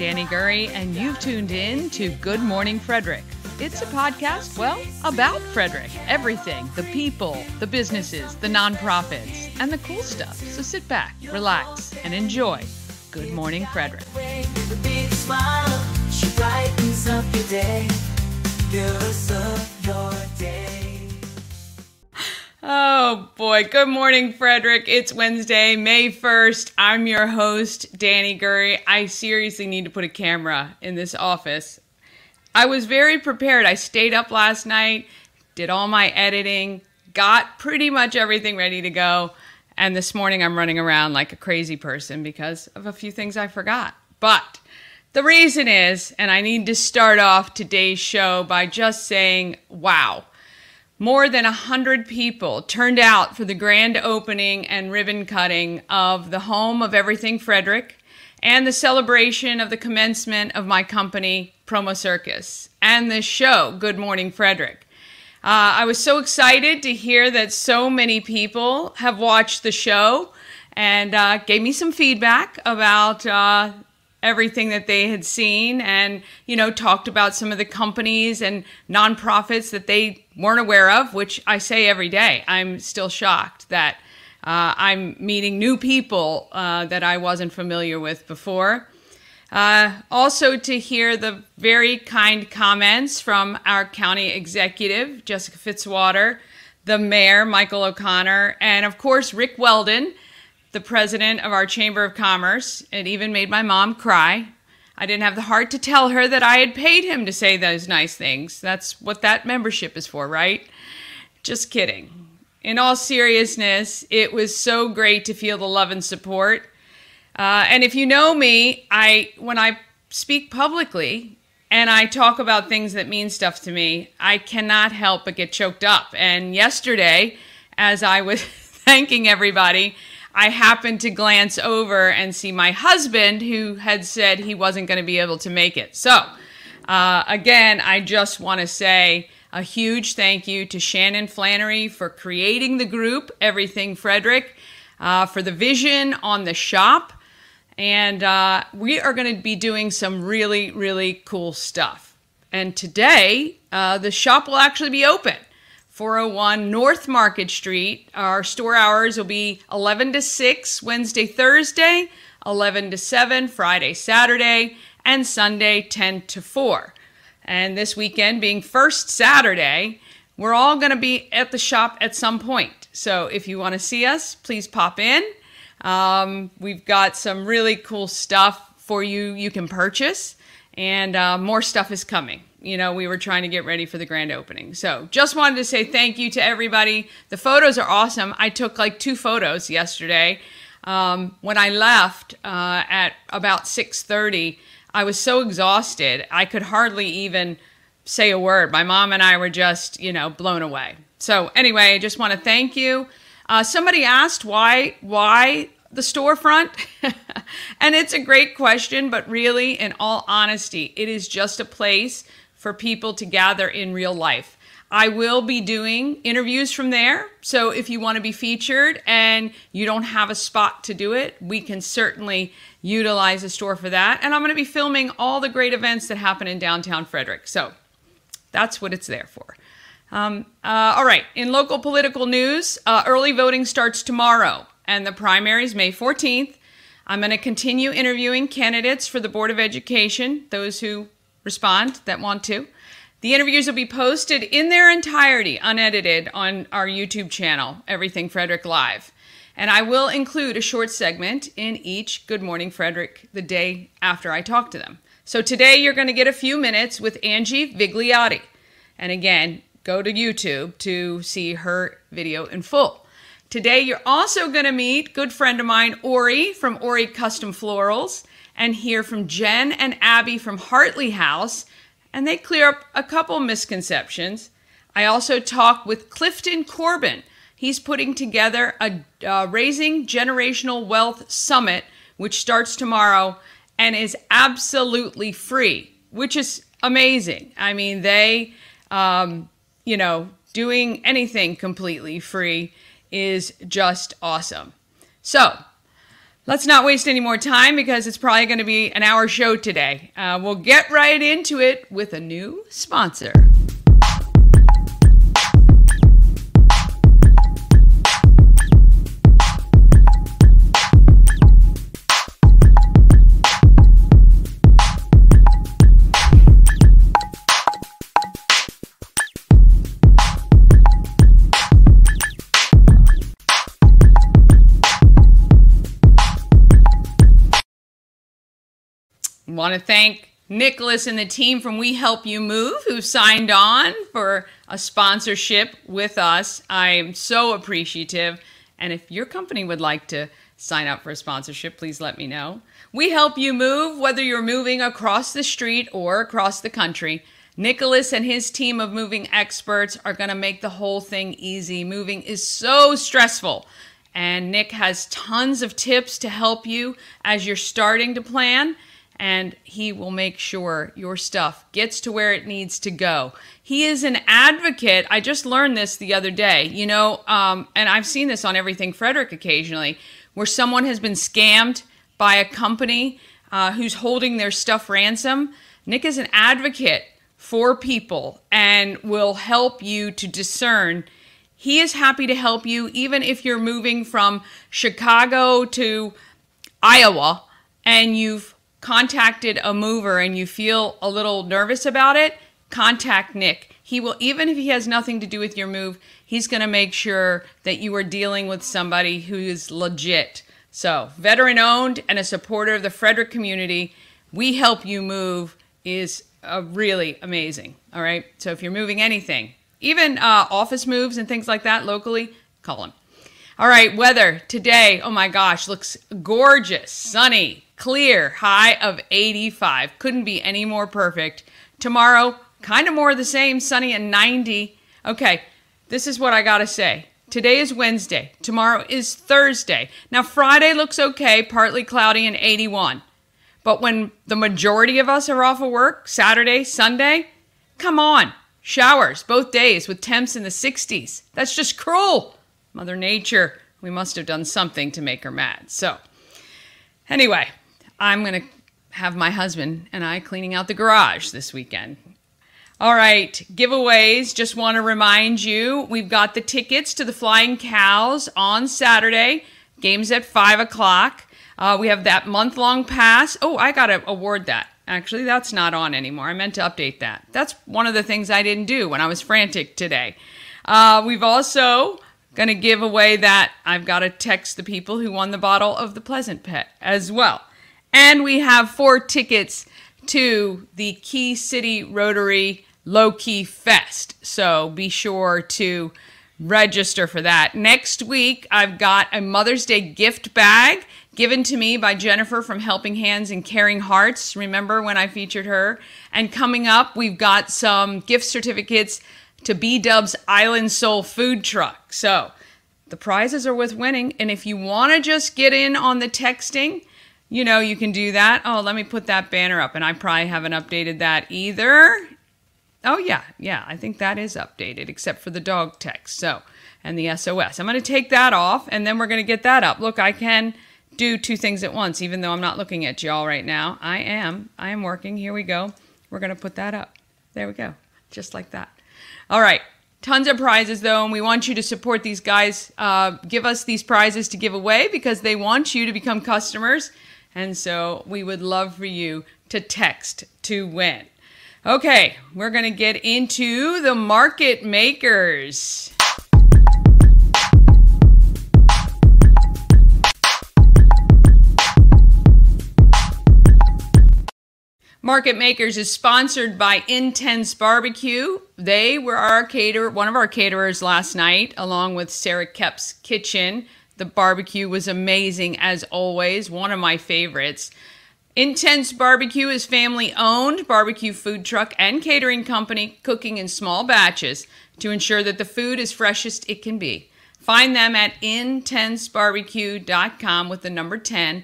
Danny Gurry, and you've tuned in to Good Morning Frederick. It's a podcast, well, about Frederick. Everything, the people, the businesses, the nonprofits, and the cool stuff. So sit back, relax, and enjoy Good Morning Frederick. She brightens up your day, fills up your day. Oh boy, good morning, Frederick. It's Wednesday, May 1st. I'm your host, Danny Gurry. I seriously need to put a camera in this office. I was very prepared. I stayed up last night, did all my editing, got pretty much everything ready to go. And this morning I'm running around like a crazy person because of a few things I forgot. But the reason is, and I need to start off today's show by just saying, wow. More than 100 people turned out for the grand opening and ribbon cutting of the home of Everything Frederick and the celebration of the commencement of my company, Promo Circus, and this show, Good Morning Frederick. I was so excited to hear that so many people have watched the show and gave me some feedback about everything that they had seen and, talked about some of the companies and nonprofits that they weren't aware of, which I say every day. I'm still shocked that I'm meeting new people that I wasn't familiar with before. Also to hear the very kind comments from our county executive, Jessica Fitzwater, the mayor, Michael O'Connor, and of course, Rick Weldon, the president of our Chamber of Commerce. It even made my mom cry. I didn't have the heart to tell her that I had paid him to say those nice things. That's what that membership is for, right? Just kidding. In all seriousness, it was so great to feel the love and support. And if you know me, when I speak publicly and I talk about things that mean stuff to me, I cannot help but get choked up. And yesterday, as I was thanking everybody, I happened to glance over and see my husband, who had said he wasn't going to be able to make it. So, again, I just want to say a huge thank you to Shannon Flannery for creating the group, Everything Frederick, for the vision on the shop. And we are going to be doing some really, really cool stuff. And today, the shop will actually be open. 401 North Market Street. Our store hours will be 11 to 6 Wednesday, Thursday, 11 to 7 Friday, Saturday, and Sunday 10 to 4. And this weekend being first Saturday, we're all going to be at the shop at some point. So if you want to see us, please pop in. We've got some really cool stuff for you can purchase, and more stuff is coming. We were trying to get ready for the grand opening. So just wanted to say thank you to everybody. The photos are awesome. I took like 2 photos yesterday. When I left at about 6:30, I was so exhausted, I could hardly even say a word. My mom and I were just, blown away. So anyway, I just want to thank you. Somebody asked why the storefront? And it's a great question, but really, in all honesty, it is just a place for people to gather in real life. I will be doing interviews from there, so if you want to be featured and you don't have a spot to do it, we can certainly utilize the store for that. And I'm going to be filming all the great events that happen in downtown Frederick, so that's what it's there for. All right, in local political news, early voting starts tomorrow, and the primary is May 14th. I'm going to continue interviewing candidates for the Board of Education, those who respond that want to. The interviews will be posted in their entirety, unedited, on our YouTube channel, Everything Frederick Live. And I will include a short segment in each Good Morning Frederick the day after I talk to them. So today you're going to get a few minutes with Angie Vigliotti. And again, go to YouTube to see her video in full. Today you're also going to meet good friend of mine, Ori, from Ori Custom Florals, and hear from Jen and Abby from Hartley House, and they clear up a couple misconceptions. I also talk with Clifton Corbin. He's putting together a Raising Generational Wealth Summit, which starts tomorrow and is absolutely free, which is amazing. I mean, they, doing anything completely free is just awesome. So, Let's not waste any more time because it's probably going to be an hour show today. We'll get right into it with a new sponsor. Want to thank Nicholas and the team from We Help You Move who signed on for a sponsorship with us. I am so appreciative. And if your company would like to sign up for a sponsorship, please let me know. We Help You Move, whether you're moving across the street or across the country. Nicholas and his team of moving experts are going to make the whole thing easy. Moving is so stressful. And Nick has tons of tips to help you as you're starting to plan. And he will make sure your stuff gets to where it needs to go. He is an advocate. I just learned this the other day, and I've seen this on Everything Frederick occasionally, where someone has been scammed by a company who's holding their stuff ransom. Nick is an advocate for people and will help you to discern. He is happy to help you even if you're moving from Chicago to Iowa and you've contacted a mover and you feel a little nervous about it, contact Nick. He will, even if he has nothing to do with your move, he's going to make sure that you are dealing with somebody who is legit. So, veteran owned and a supporter of the Frederick community, We Help You Move is really amazing. All right. So if you're moving anything, even office moves and things like that locally, call him. All right. Weather today. Oh my gosh. Looks gorgeous. Sunny. Clear, high of 85. Couldn't be any more perfect. Tomorrow, kind of more of the same, sunny and 90. Okay, this is what I got to say. Today is Wednesday. Tomorrow is Thursday. Now, Friday looks okay, partly cloudy and 81. But when the majority of us are off of work, Saturday, Sunday, come on, showers both days with temps in the 60s. That's just cruel. Mother Nature, we must have done something to make her mad. So, anyway, I'm going to have my husband and I cleaning out the garage this weekend. All right, giveaways. Just want to remind you, we've got the tickets to the Flying Cows on Saturday. Game's at 5 o'clock. We have that month-long pass. Oh, I got to award that. Actually, that's not on anymore. I meant to update that. That's one of the things I didn't do when I was frantic today. We've also going to give away that. I've got to text the people who won the bottle of the Pleasant Pet as well. And we have 4 tickets to the Key City Rotary Low Key Fest. So be sure to register for that. Next week, I've got a Mother's Day gift bag given to me by Jennifer from Helping Hands and Caring Hearts. Remember when I featured her? And coming up, we've got some gift certificates to B-Dub's Island Soul food truck. So the prizes are worth winning. And if you want to just get in on the texting, you can do that. Oh, let me put that banner up. And I probably haven't updated that either. Oh, yeah, I think that is updated, except for the dog text, and the SOS. I'm going to take that off, and then we're going to get that up. Look, I can do 2 things at once, even though I'm not looking at y'all right now. I am working. Here we go. We're going to put that up. There we go, just like that. All right, tons of prizes, though, and we want you to support these guys. Give us these prizes to give away because they want you to become customers. And so we would love for you to text to win. Okay, we're going to get into the market makers. Market Makers is sponsored by Intense Barbecue. They were one of our caterers last night, along with Sarah Kep's Kitchen. The barbecue was amazing, as always, one of my favorites. Intense Barbecue is family-owned barbecue food truck and catering company, cooking in small batches to ensure that the food is freshest it can be. Find them at intensebarbecue.com with the number 10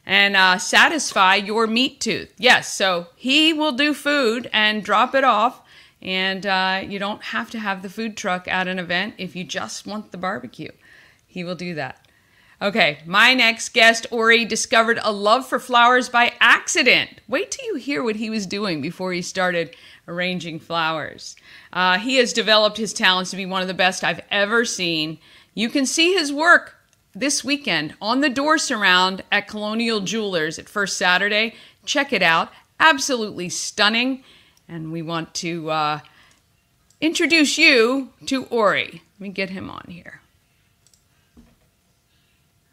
and satisfy your meat tooth. Yes, so he will do food and drop it off, and you don't have to have the food truck at an event if you just want the barbecue. He will do that. Okay, my next guest, Ori, discovered a love for flowers by accident. Wait till you hear what he was doing before he started arranging flowers. He has developed his talents to be one of the best I've ever seen. You can see his work this weekend on the door surround at Colonial Jewelers at First Saturday. Check it out. Absolutely stunning. And we want to introduce you to Ori. Let me get him on here.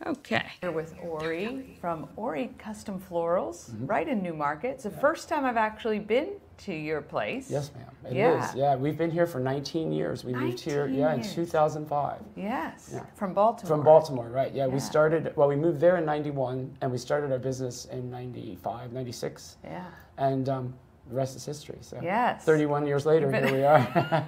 Okay. Here with Ori from Ori Custom Florals, right in Newmarket. It's the first time I've actually been to your place. Yes, ma'am. It is. Yeah, we've been here for 19 years. We moved here, in 2005. Yes, yeah. From Baltimore. From Baltimore, right. Yeah, we started, we moved there in 91, and we started our business in 95, 96. Yeah. And the rest is history. So yes. 31 years later, here we are.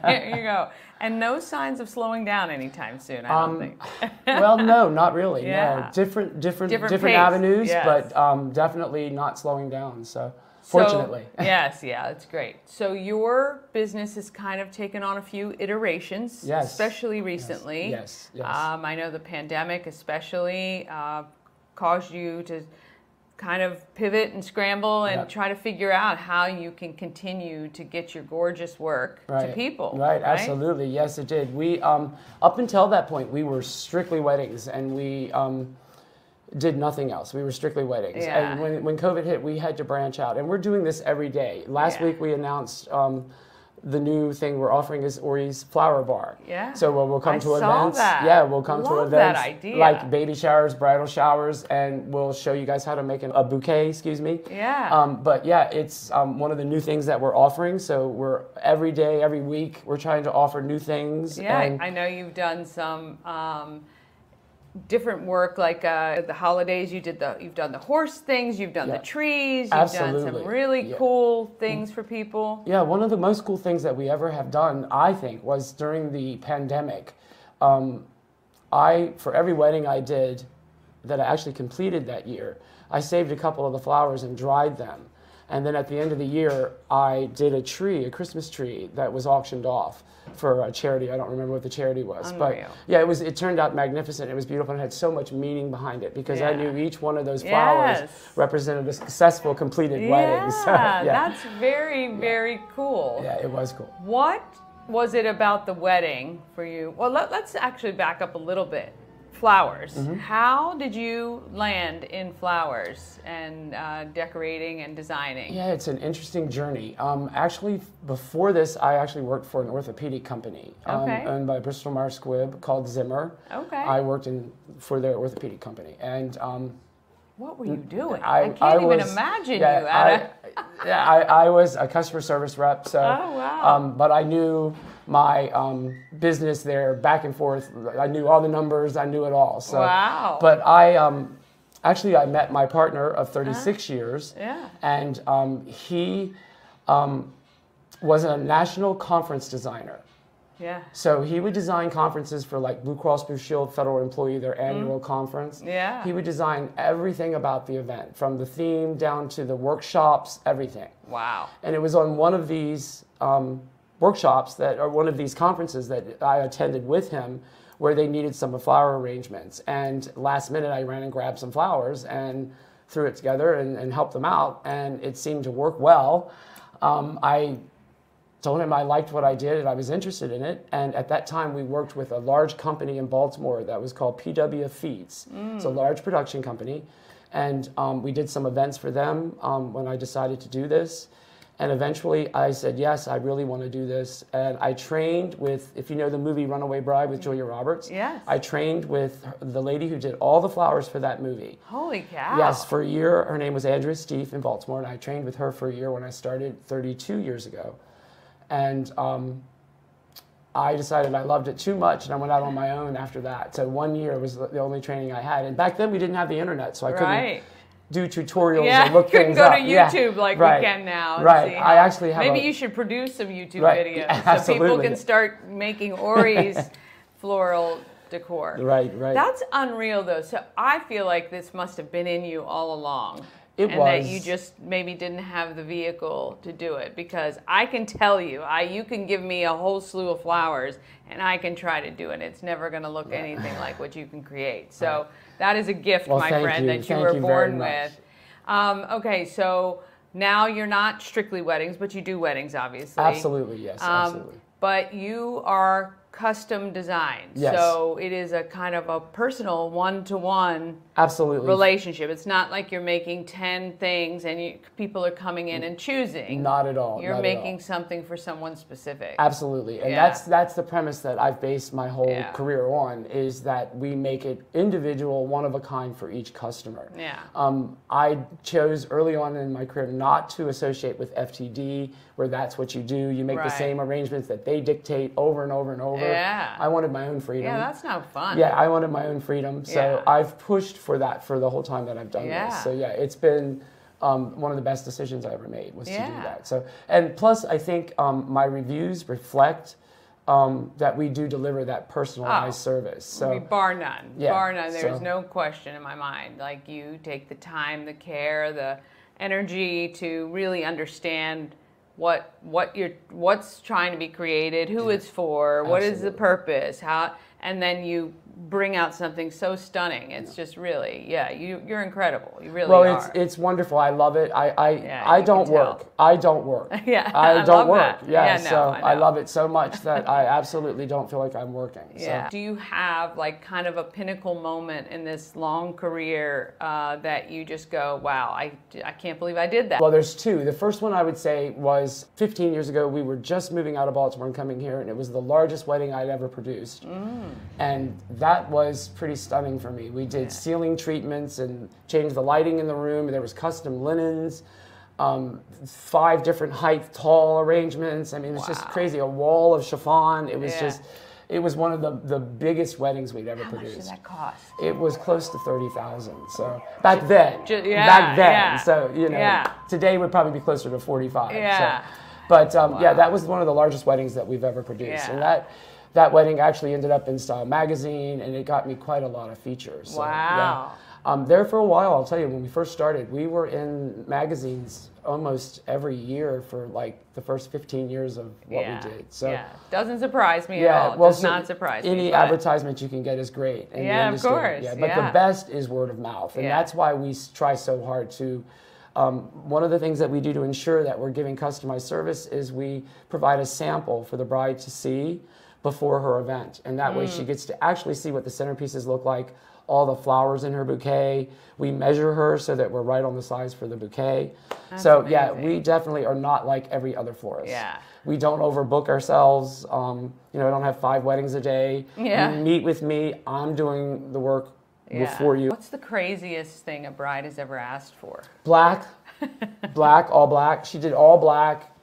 Here you go. And no signs of slowing down anytime soon, I don't think. Well, no, not really. Yeah. No. Different pace. avenues, yes. but definitely not slowing down. So fortunately. Yes, yeah, that's great. So your business has kind of taken on a few iterations, yes. especially recently. Yes. I know the pandemic especially caused you to kind of pivot and scramble and try to figure out how you can continue to get your gorgeous work to people. Right, absolutely. Yes, it did. We, up until that point, we were strictly weddings, and we did nothing else. We were strictly weddings. Yeah. And when COVID hit, we had to branch out. And we're doing this every day. Last week, we announced the new thing we're offering is Ori's Flower Bar. Yeah. So we'll come to events. That. Yeah, we'll come to Love events that idea. like baby showers, bridal showers, and we'll show you guys how to make a bouquet, excuse me. Yeah. But yeah, it's one of the new things that we're offering. So we're every day, every week, we're trying to offer new things. Yeah, and I know you've done some different work, like the holidays. You've done the horse things, you've done the trees, you've done some really cool things for people. Yeah, one of the most cool things that we ever have done, I think, was during the pandemic. For every wedding I did that I actually completed that year, I saved a couple of the flowers and dried them. And then at the end of the year, I did a Christmas tree that was auctioned off for a charity. I don't remember what the charity was. Unreal. But yeah, it turned out magnificent. It was beautiful and had so much meaning behind it because I knew each one of those flowers represented a successful, completed wedding. So, that's very, very cool. Yeah, it was cool. What was it about the wedding for you? Well, let's actually back up a little bit. Flowers. How did you land in flowers and decorating and designing? Yeah, it's an interesting journey. Actually, before this, I actually worked for an orthopedic company owned by Bristol Myers Squibb called Zimmer. Okay. I worked for their orthopedic company, and what were you doing? I can't even imagine you at I was a customer service rep. So, but I knew my business there back and forth. I knew all the numbers. I knew it all. So, but I met my partner of 36 years. Yeah. And he was a national conference designer. Yeah. So he would design conferences for like Blue Cross Blue Shield Federal Employee, their annual conference. Yeah. He would design everything about the event, from the theme down to the workshops, everything. Wow. And it was on one of these workshops or one of these conferences that I attended with him where they needed some flower arrangements. And last minute I ran and grabbed some flowers and threw it together and helped them out. And it seemed to work well. I told him I liked what I did and I was interested in it. And at that time, we worked with a large company in Baltimore that was called PW Feeds. It's a large production company. And we did some events for them when I decided to do this. And eventually I said, yes, I really want to do this. And I trained with, if you know the movie Runaway Bride with Julia Roberts. Yes. I trained with the lady who did all the flowers for that movie. Holy cow. Yes, for a year. Her name was Andrea Stieff in Baltimore. And I trained with her for a year when I started 32 years ago. And I decided I loved it too much, and I went out on my own after that. So 1 year was the only training I had. And back then we didn't have the internet, so I couldn't do tutorials and look things up. You couldn't go to YouTube like we can now. Right. I actually have maybe you should produce some YouTube videos so people can start making Ori's floral decor. Right. That's unreal, though. So I feel like this must have been in you all along. It and was. that you just maybe didn't have the vehicle to do it. Because I can tell you, you can give me a whole slew of flowers and I can try to do it. It's never going to look anything like what you can create. So that is a gift, my friend, that you were born with. Okay, so now you're not strictly weddings, but you do weddings, obviously. Absolutely, yes, absolutely. But you are custom designed. Yes. So it is a kind of a personal one-to-one absolutely relationship. It's not like you're making 10 things and people are coming in and choosing. Not at all. You're making something for someone specific. Absolutely. And that's the premise that I've based my whole career on, is that we make it individual, one of a kind for each customer. Yeah. I chose early on in my career not to associate with FTD, where that's what you do. You make the same arrangements that they dictate over and over and over. Yeah. I wanted my own freedom. Yeah, that's not fun. Yeah, I wanted my own freedom. So I've pushed for that for the whole time that I've done this. So yeah, it's been one of the best decisions I ever made was to do that. So, and plus I think my reviews reflect that we do deliver that personalized service. So bar none. Yeah, Bar none. There's no question in my mind. Like, you take the time, the care, the energy to really understand what's trying to be created, who it's for, what is the purpose, how, and then you bring out something so stunning. It's just really, you're incredible. You really are. Well, it's wonderful. I love it. I don't work. I don't work. Yeah, I don't work. That. Yeah, no, so I love it so much that I absolutely don't feel like I'm working. Yeah. So. Do you have like kind of a pinnacle moment in this long career that you just go, wow, I can't believe I did that? Well, there's two. The first one I would say was 15 years ago. We were just moving out of Baltimore and coming here, and it was the largest wedding I'd ever produced. And that was pretty stunning for me. We did ceiling treatments and changed the lighting in the room. There was custom linens, 5 different height tall arrangements. I mean, it's just crazy. A wall of chiffon. It was just, it was one of the biggest weddings we'd ever produced. How much did that cost? It was close to $30,000. So back then, back then. So you know, today would probably be closer to 45. Yeah. So, but yeah, that was one of the largest weddings that we've ever produced, and that wedding actually ended up in Style magazine, and it got me quite a lot of features. So, wow. There for a while, I'll tell you, when we first started, we were in magazines almost every year for like the first 15 years of what we did. So doesn't surprise me at all. Well, does not surprise me. Any advertisement you can get is great. In the industry. Of course. Yeah, but the best is word of mouth, and that's why we try so hard to. One of the things that we do to ensure that we're giving customized service is we provide a sample for the bride to see before her event, and that way she gets to actually see what the centerpieces look like, all the flowers in her bouquet. We measure her so that we're right on the size for the bouquet. So yeah, we definitely are not like every other florist. Yeah. We don't overbook ourselves. You know, I don't have 5 weddings a day. Yeah. You meet with me. I'm doing the work before you. What's the craziest thing a bride has ever asked for? Black, all black. She did all black.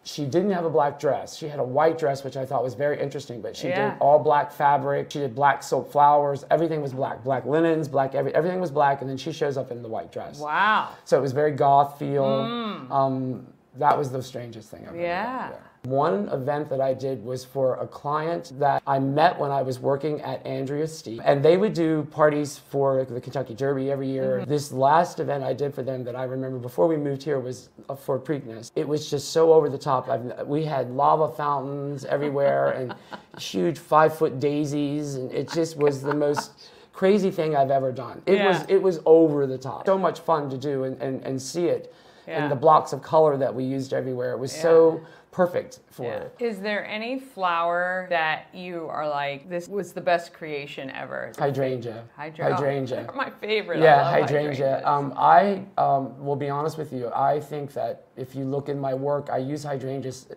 She didn't have a black dress. She had a white dress, which I thought was very interesting, but she did all black fabric. She did black silk flowers. Everything was black. Black linens, black everything was black, and then she shows up in the white dress. Wow. So it was very goth feel. That was the strangest thing I've ever done. One event that I did was for a client that I met when I was working at Andrea Steve, and they would do parties for the Kentucky Derby every year. This last event I did for them that I remember before we moved here was for Preakness. It was just so over the top. We had lava fountains everywhere and huge 5-foot daisies, and it just was the most crazy thing I've ever done. It was over the top. So much fun to do and see it. And the blocks of color that we used everywhere. It was so perfect for it. Is there any flower that you are like, this was the best creation ever? Hydrangea. Hydrangea. They're my favorite. Yeah, hydrangea. I will be honest with you. I think that if you look in my work, I use hydrangeas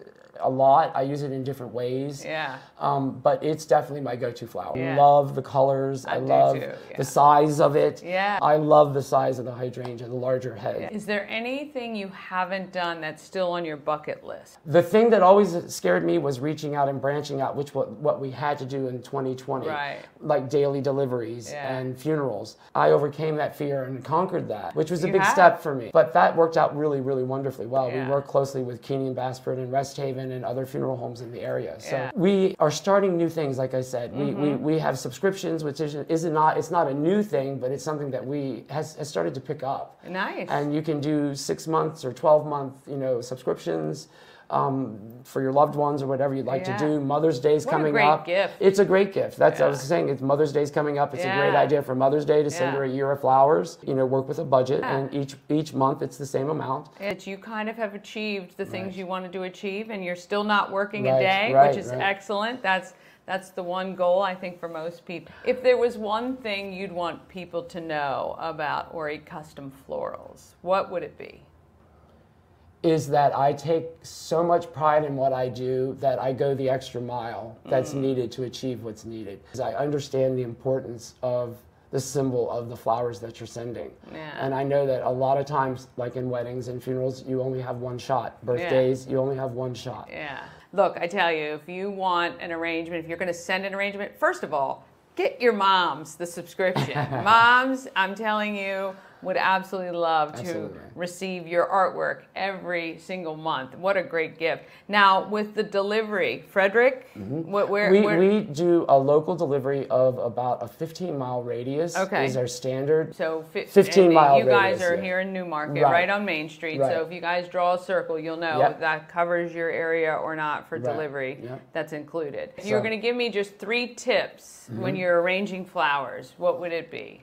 a lot. I use it in different ways. Yeah. But it's definitely my go-to flower. I love the colors. I love the size of it. Yeah. I love the size of the hydrangea, the larger head. Yeah. Is there anything you haven't done that's still on your bucket list? The thing that always scared me was reaching out and branching out, which what we had to do in 2020. Right. Like daily deliveries and funerals. I overcame that fear and conquered that, which was a big step for me. But that worked out really, really wonderfully well. We worked closely with Keeney and Bassford and Rest Haven in other funeral homes in the area. So Yeah. we are starting new things, like I said. We have subscriptions, which it's not a new thing, but it's something that has started to pick up. Nice. And you can do 6 months or 12-month, subscriptions for your loved ones or whatever you'd like to do. Mother's Day's coming great up. gift. It's a great gift. That's I was saying. It's Mother's Day's coming up. It's a great idea for Mother's Day to send her a year of flowers. Work with a budget, and each month it's the same amount. You kind of have achieved the things you wanted to achieve, and you're still not working a Right, day, right, which is right. excellent. That's the one goal, I think, for most people. If there was one thing you'd want people to know about Ori Custom Florals, what would it be? Is that I take so much pride in what I do that I go the extra mile that's needed to achieve what's needed. I understand the importance of the symbol of the flowers that you're sending. Yeah. And I know that a lot of times, like in weddings and funerals, you only have one shot. Birthdays, you only have one shot. Yeah. Look, I tell you, if you want an arrangement, if you're going to send an arrangement, first of all, get your moms the subscription. Moms, I'm telling you, would absolutely love to receive your artwork every single month. What a great gift. Now, with the delivery, Frederick, We do a local delivery of about a 15-mile radius is our standard. So 15-mile you guys radius, are here in Newmarket, right on Main Street. Right. So if you guys draw a circle, you'll know if that covers your area or not for delivery. That's included. If you were going to give me just 3 tips when you're arranging flowers, what would it be?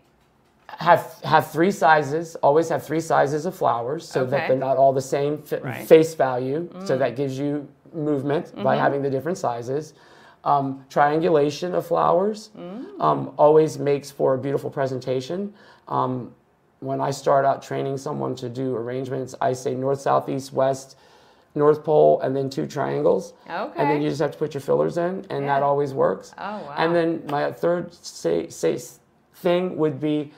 Have 3 sizes. Always have 3 sizes of flowers so that they're not all the same face value. So that gives you movement by having the different sizes. Triangulation of flowers always makes for a beautiful presentation. When I start out training someone to do arrangements, I say north, south, east, west, North Pole, and then 2 triangles. Okay. And then you just have to put your fillers in, and that always works. Oh, wow. And then my third thing would be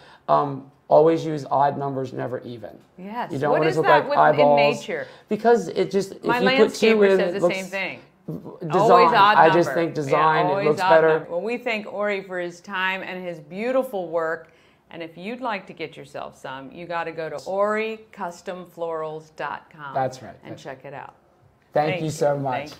always use odd numbers, never even. Yes. You don't What want is it to look that like eyeballs. in nature? Because it just, if My you put 2 landscaper in, says it the looks, same thing. Design. Always odd I number. just think design, it always looks odd better. number. Well, we thank Ori for his time and his beautiful work. And if you'd like to get yourself some, you got to go to oricustomflorals.com. That's right. And check it out. Thank you so much. Thank you.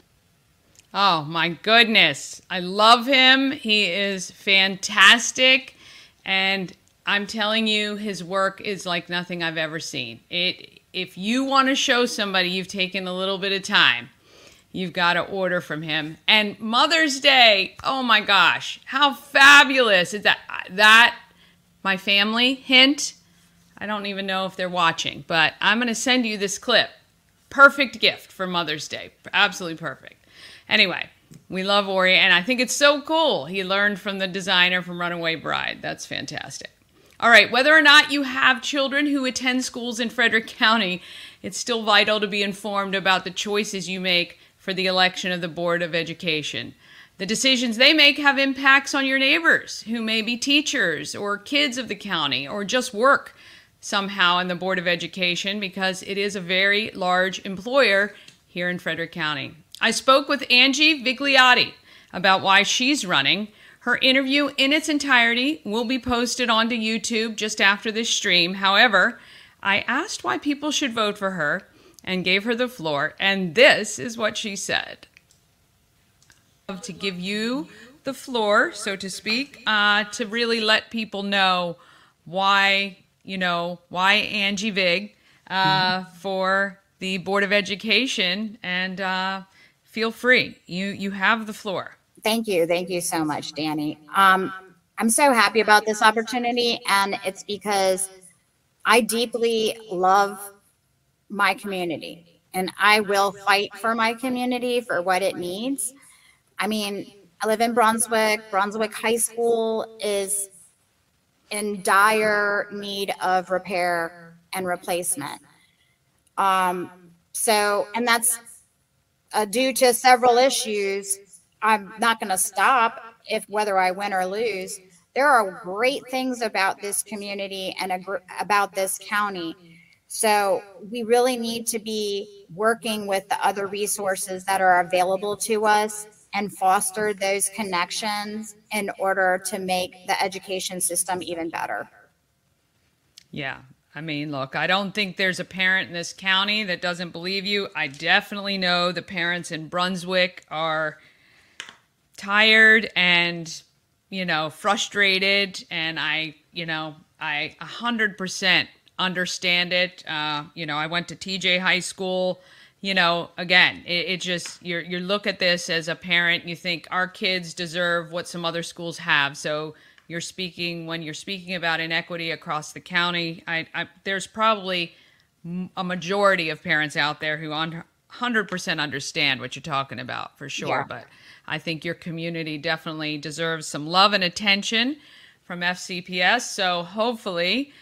Oh my goodness. I love him. He is fantastic. And I'm telling you, his work is like nothing I've ever seen. If you want to show somebody you've taken a little bit of time, you've got to order from him. And Mother's Day, oh my gosh, how fabulous is that? My family, hint, I don't even know if they're watching, but I'm going to send you this clip. Perfect gift for Mother's Day. Absolutely perfect. Anyway, we love Ori, and I think it's so cool. He learned from the designer from Runaway Bride. That's fantastic. All right, whether or not you have children who attend schools in Frederick County, it's still vital to be informed about the choices you make for the election of the Board of Education. The decisions they make have impacts on your neighbors who may be teachers or kids of the county or just work somehow in the Board of Education because it is a very large employer here in Frederick County. I spoke with Angie Vigliotti about why she's running. Her interview in its entirety will be posted onto YouTube just after this stream. However, I asked why people should vote for her and gave her the floor, and this is what she said. To give you the floor, so to speak, to really let people know why Angie Vig for the Board of Education, and feel free. You have the floor. Thank you. Thank you so much, Danny. I'm so happy about this opportunity, and it's because I deeply love my community, and I will fight for my community for what it needs. I mean, I live in Brunswick. Brunswick High School is in dire need of repair and replacement. And that's due to several issues. I'm not going to stop whether I win or lose. There are great things about this community and about this county. So we really need to be working with the other resources that are available to us and foster those connections in order to make the education system even better. Yeah, I mean, look, I don't think there's a parent in this county that doesn't believe you. I definitely know the parents in Brunswick are tired and, frustrated. And I 100% understand it. I went to TJ High School. Again, it just, you look at this as a parent, you think our kids deserve what some other schools have. So when you're speaking about inequity across the county, there's probably a majority of parents out there who 100% understand what you're talking about, for sure. Yeah. But I think your community definitely deserves some love and attention from FCPS. So hopefully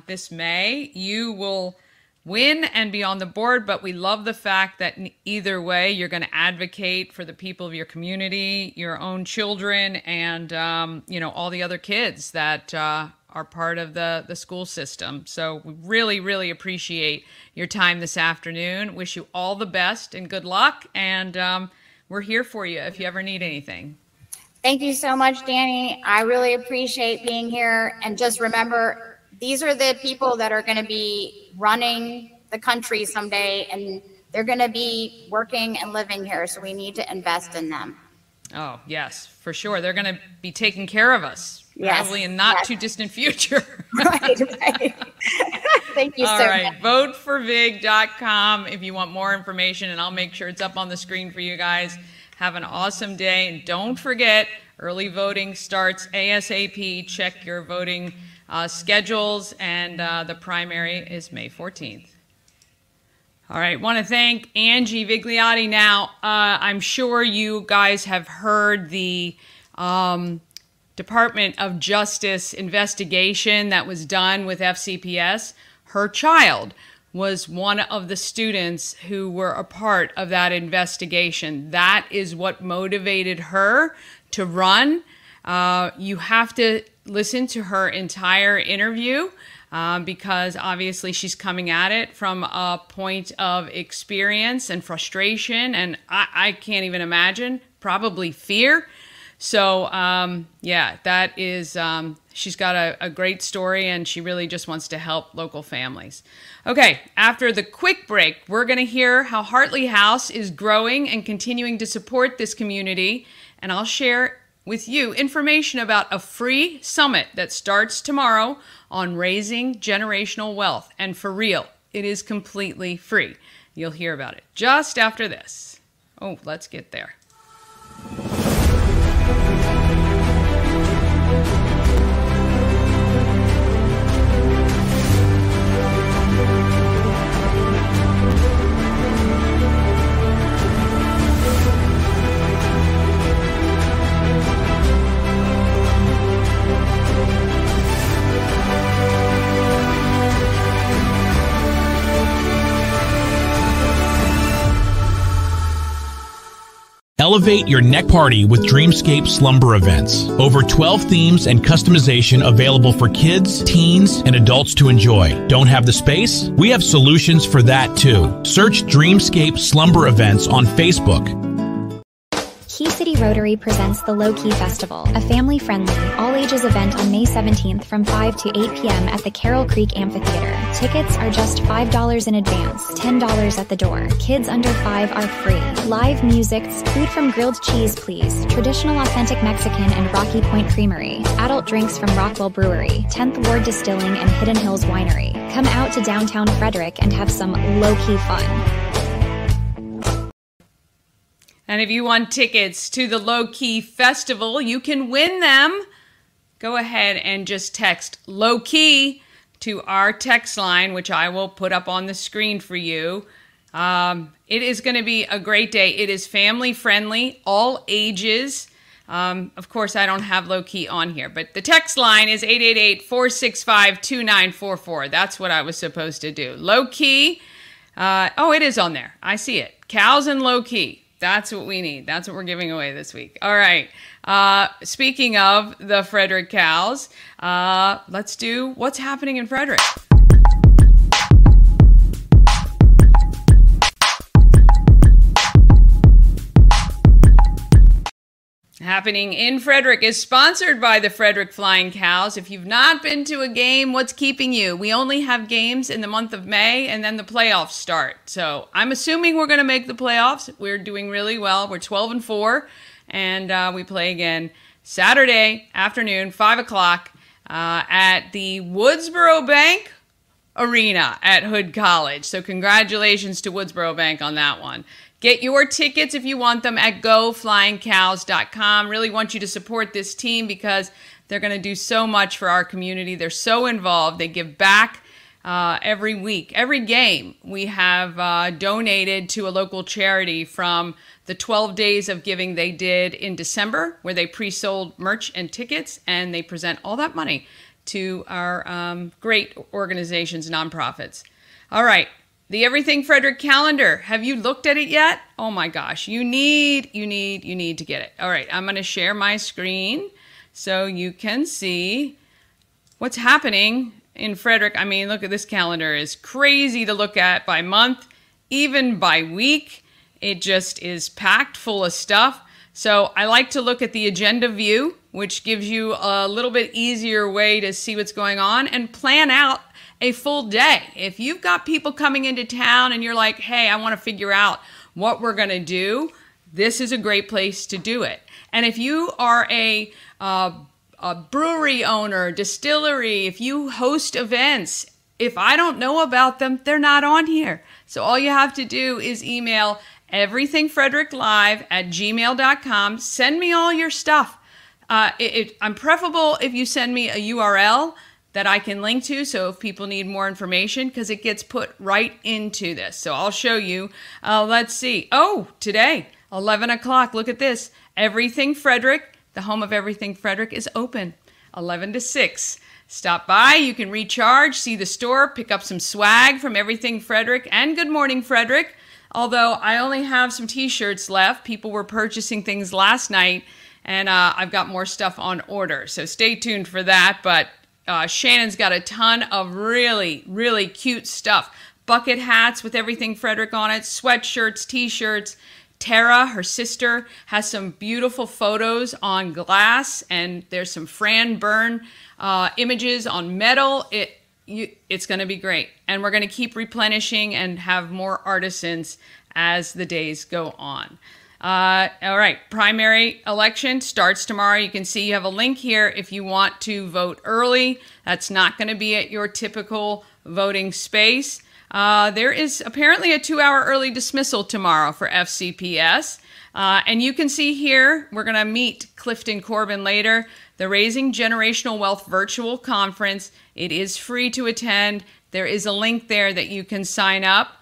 this May you will win and be on the board. But we love the fact that either way, you're going to advocate for the people of your community, your own children, and all the other kids that are part of the school system. So we really, really appreciate your time this afternoon. Wish you all the best and good luck. And we're here for you if you ever need anything. Thank you so much, Danny. I really appreciate being here. And just remember, these are the people that are going to be running the country someday, and they're going to be working and living here. So we need to invest in them. Oh, yes, for sure. They're going to be taking care of us, probably in not too distant future. Right. Thank you so much. All right, voteforvig.com if you want more information, and I'll make sure it's up on the screen for you guys. Have an awesome day, and don't forget, early voting starts ASAP. Check your voting schedules, and the primary is May 14th. All right, want to thank Angie Vigliotti. Now, I'm sure you guys have heard the Department of Justice investigation that was done with FCPS. Her child was one of the students who were a part of that investigation. That is what motivated her to run. You have to listen to her entire interview because obviously she's coming at it from a point of experience and frustration, and I can't even imagine, probably fear. So that is, she's got a great story, and she really just wants to help local families. Okay, after the quick break, we're going to hear how Hartley House is growing and continuing to support this community, and I'll share with you information about a free summit that starts tomorrow on raising generational wealth. And for real, it is completely free. You'll hear about it just after this. Oh, let's get there. Elevate your neck party with Dreamscape Slumber Events. Over 12 themes and customization available for kids, teens, and adults to enjoy. Don't have the space? We have solutions for that too. Search Dreamscape Slumber Events on Facebook. Key City Rotary presents the Low Key Festival, a family-friendly, all-ages event on May 17th from 5 to 8 p.m. at the Carroll Creek Amphitheater. Tickets are just $5 in advance, $10 at the door. Kids under 5 are free. Live music, food from Grilled Cheese Please, traditional authentic Mexican and Rocky Point Creamery, adult drinks from Rockwell Brewery, 10th Ward Distilling and Hidden Hills Winery. Come out to downtown Frederick and have some low-key fun. And if you want tickets to the Low Key Festival, you can win them. Go ahead and just text Low Key to our text line, which I will put up on the screen for you. It is going to be a great day. It is family friendly, all ages. Of course, I don't have Low Key on here, but the text line is 888-465-2944. That's what I was supposed to do. Low Key. Oh, it is on there. I see it. Cows and Low Key. That's what we need. That's what we're giving away this week. All right. Speaking of the Frederick cows, let's do what's happening in Frederick. happening in Frederick is sponsored by the Frederick Flying Cows. If you've not been to a game, what's keeping you? We only have games in the month of May, and then the playoffs start. So I'm assuming we're going to make the playoffs. We're doing really well. We're 12-4, and we play again Saturday afternoon, 5 o'clock, at the Woodsboro Bank Arena at Hood College. So congratulations to Woodsboro Bank on that one. Get your tickets if you want them at goflyingcows.com. Really want you to support this team because they're going to do so much for our community. They're so involved. They give back every week. Every game we have donated to a local charity from the 12 days of giving they did in December, where they pre-sold merch and tickets, and they present all that money to our great organizations, nonprofits. All right. The Everything Frederick calendar. Have you looked at it yet? Oh my gosh, you need to get it. All right, I'm going to share my screen so you can see what's happening in Frederick. I mean, look at this calendar. It's crazy to look at by month, even by week. It just is packed full of stuff. So I like to look at the agenda view, which gives you a little bit easier way to see what's going on and plan out a full day. If you've got people coming into town and you're like, hey, I want to figure out what we're going to do, this is a great place to do it. And if you are a brewery owner, distillery, if you host events, if I don't know about them, they're not on here. So all you have to do is email everythingfredericklive@gmail.com. Send me all your stuff. I'm preferable if you send me a URL that I can link to, so if people need more information, because it gets put right into this. So I'll show you. Let's see. Oh, today, 11 o'clock. Look at this. Everything Frederick, the home of Everything Frederick, is open 11 to 6. Stop by. You can recharge, see the store, pick up some swag from Everything Frederick and Good Morning Frederick. Although I only have some t-shirts left. People were purchasing things last night, and I've got more stuff on order. So stay tuned for that. But Shannon's got a ton of really, really cute stuff. Bucket hats with Everything Frederick on it, sweatshirts, t-shirts. Tara, her sister, has some beautiful photos on glass, and there's some Fran Byrne images on metal. It's going to be great. And we're going to keep replenishing and have more artisans as the days go on. All right, primary election starts tomorrow. You can see you have a link here if you want to vote early. That's not going to be at your typical voting space. There is apparently a 2-hour early dismissal tomorrow for FCPS. And you can see here, we're going to meet Clifton Corbin later, the Raising Generational Wealth Virtual Conference. It is free to attend. There is a link there that you can sign up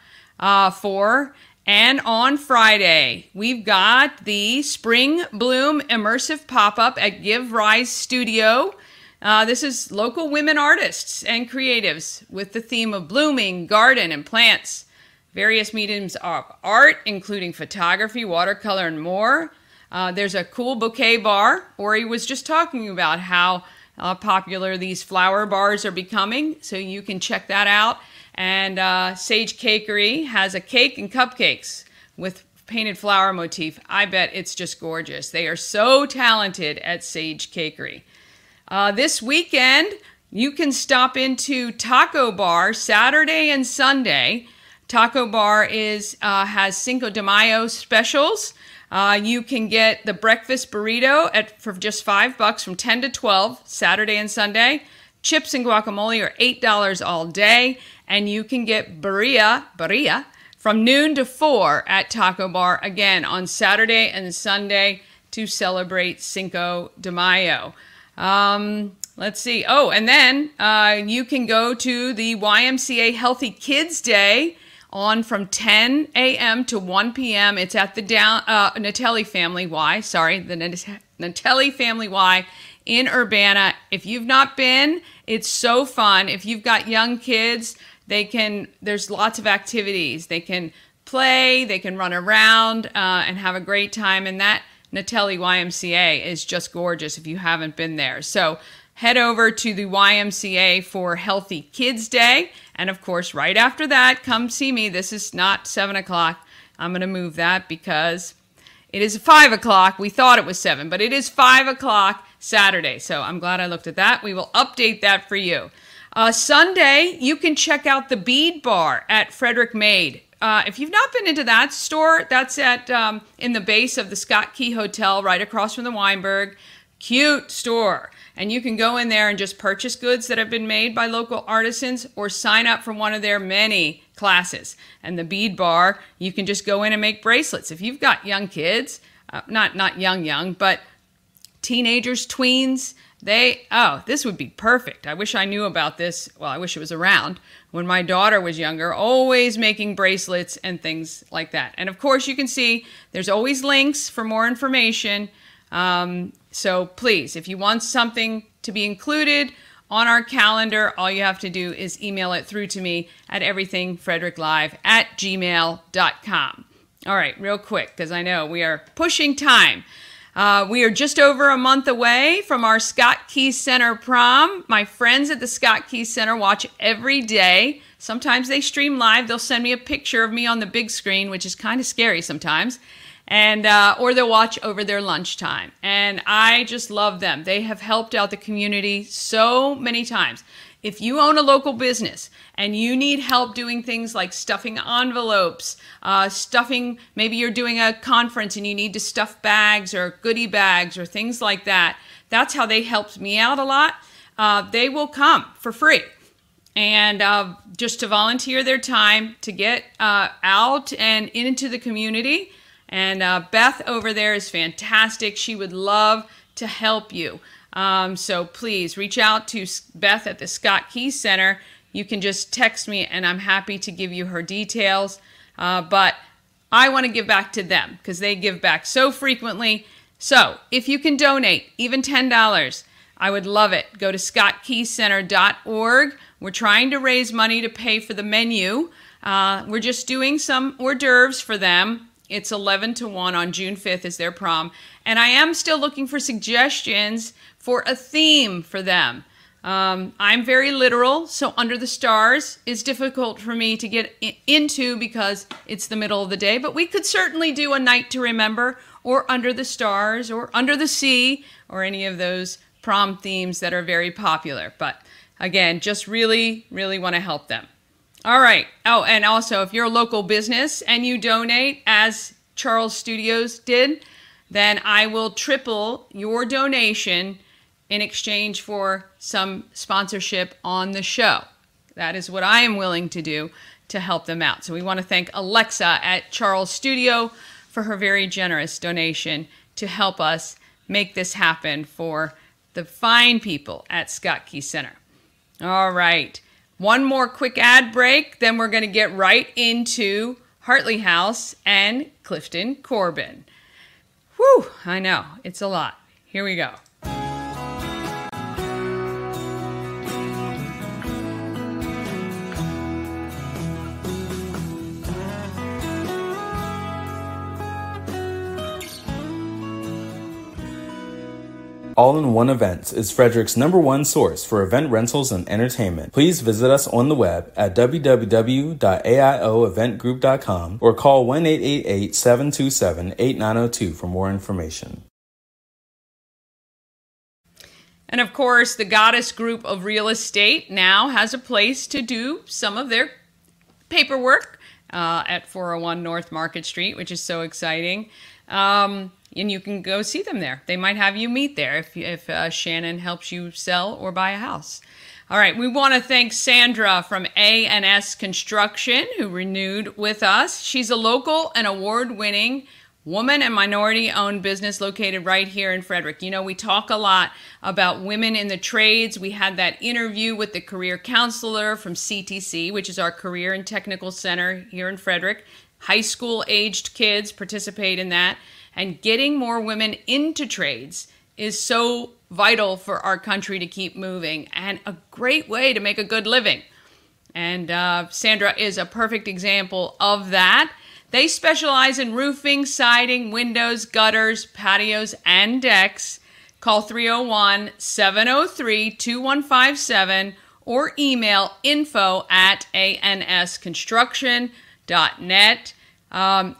for. And on Friday, we've got the Spring Bloom Immersive Pop-Up at Give Rise Studio. This is local women artists and creatives with the theme of blooming, garden, and plants. Various mediums of art, including photography, watercolor, and more. There's a cool bouquet bar. Ori was just talking about how popular these flower bars are becoming, so you can check that out. And Sage Cakery has a cake and cupcakes with painted flower motif. I bet it's just gorgeous. They are so talented at Sage Cakery. This weekend, you can stop into Taco Bar Saturday and Sunday. Taco Bar has Cinco de Mayo specials. You can get the breakfast burrito for just $5 from 10 to 12 Saturday and Sunday. Chips and guacamole are $8 all day. And you can get birria from noon to 4 at Taco Bar, again, on Saturday and Sunday to celebrate Cinco de Mayo. Let's see. Oh, and then you can go to the YMCA Healthy Kids Day on from 10 a.m. to 1 p.m. It's at the Natelli Family Y. Sorry, the Natelli Family Y in Urbana. If you've not been, it's so fun. If you've got young kids, there's lots of activities. They can play, they can run around and have a great time. And that Natelli YMCA is just gorgeous if you haven't been there. So head over to the YMCA for Healthy Kids Day. And of course, right after that, come see me. This is not 7 o'clock. I'm going to move that because It is 5 o'clock. We thought it was 7, but it is 5 o'clock Saturday. So I'm glad I looked at that. We will update that for you. Sunday, you can check out the Bead Bar at Frederick Made. If you've not been into that store, that's at in the base of the Scott Key Hotel right across from the Weinberg. Cute store. And you can go in there and just purchase goods that have been made by local artisans or sign up for one of their many classes. And the Bead Bar, you can just go in and make bracelets. If you've got young kids, not young, but teenagers, tweens, this would be perfect. I wish I knew about this. Well, I wish it was around when my daughter was younger, always making bracelets and things like that. And of course, you can see there's always links for more information. So please, if you want something to be included on our calendar, all you have to do is email it through to me at everythingfredericklive@gmail.com. All right, real quick, because I know we are pushing time. We are just over a month away from our Scott Key Center prom. My friends at the Scott Key Center watch every day. Sometimes they stream live. They'll send me a picture of me on the big screen, which is kind of scary sometimes. And or they'll watch over their lunchtime. And I just love them. They have helped out the community so many times. If you own a local business and you need help doing things like stuffing envelopes, maybe you're doing a conference and you need to stuff bags or goodie bags or things like that, that's how they helped me out a lot. They will come for free. And just to volunteer their time to get out and into the community. And Beth over there is fantastic. She would love to help you. So please reach out to Beth at the Scott Key Center. You can just text me and I'm happy to give you her details. But I want to give back to them because they give back so frequently. So if you can donate even $10, I would love it. Go to scottkeycenter.org. We're trying to raise money to pay for the menu. We're just doing some hors d'oeuvres for them. It's 11 to 1 on June 5th is their prom. And I am still looking for suggestions for a theme for them. I'm very literal, so Under the Stars is difficult for me to get into because it's the middle of the day. But we could certainly do A Night to Remember or Under the Stars or Under the Sea or any of those prom themes that are very popular. But again, just really, really want to help them. All right. Oh, and also, if you're a local business and you donate, as Charles Studios did, then I will triple your donation in exchange for some sponsorship on the show. That is what I am willing to do to help them out. So we want to thank Alexa at Charles Studio for her very generous donation to help us make this happen for the fine people at Scott Key Center. All right. One more quick ad break, then we're going to get right into Hartley House and Clifton Corbin. Whew, I know, it's a lot. Here we go. All-in-One Events is Frederick's #1 source for event rentals and entertainment. Please visit us on the web at www.aioeventgroup.com or call 1-888-727-8902 for more information. And of course, the Goddess Group of Real Estate now has a place to do some of their paperwork at 401 North Market Street, which is so exciting. And you can go see them there. They might have you meet there if Shannon helps you sell or buy a house. All right, we want to thank Sandra from A&S Construction who renewed with us. She's a local and award-winning woman and minority-owned business located right here in Frederick. You know, we talk a lot about women in the trades. We had that interview with the career counselor from CTC, which is our Career and Technical Center here in Frederick. High school-aged kids participate in that. And getting more women into trades is so vital for our country to keep moving and a great way to make a good living. And Sandra is a perfect example of that. They specialize in roofing, siding, windows, gutters, patios, and decks. Call 301-703-2157 or email info@ansconstruction.net.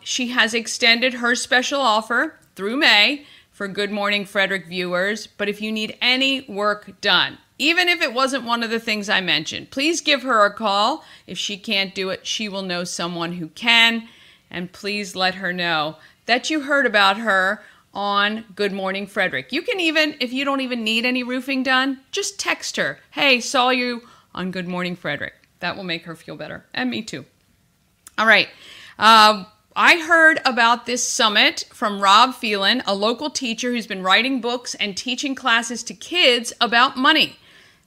She has extended her special offer through May for Good Morning Frederick viewers. But if you need any work done, even if it wasn't one of the things I mentioned, please give her a call. If she can't do it, she will know someone who can. And please let her know that you heard about her on Good Morning Frederick. You can even, if you don't even need any roofing done, just text her, hey, saw you on Good Morning Frederick. That will make her feel better. And me too. All right. I heard about this summit from Rob Phelan, a local teacher who's been writing books and teaching classes to kids about money.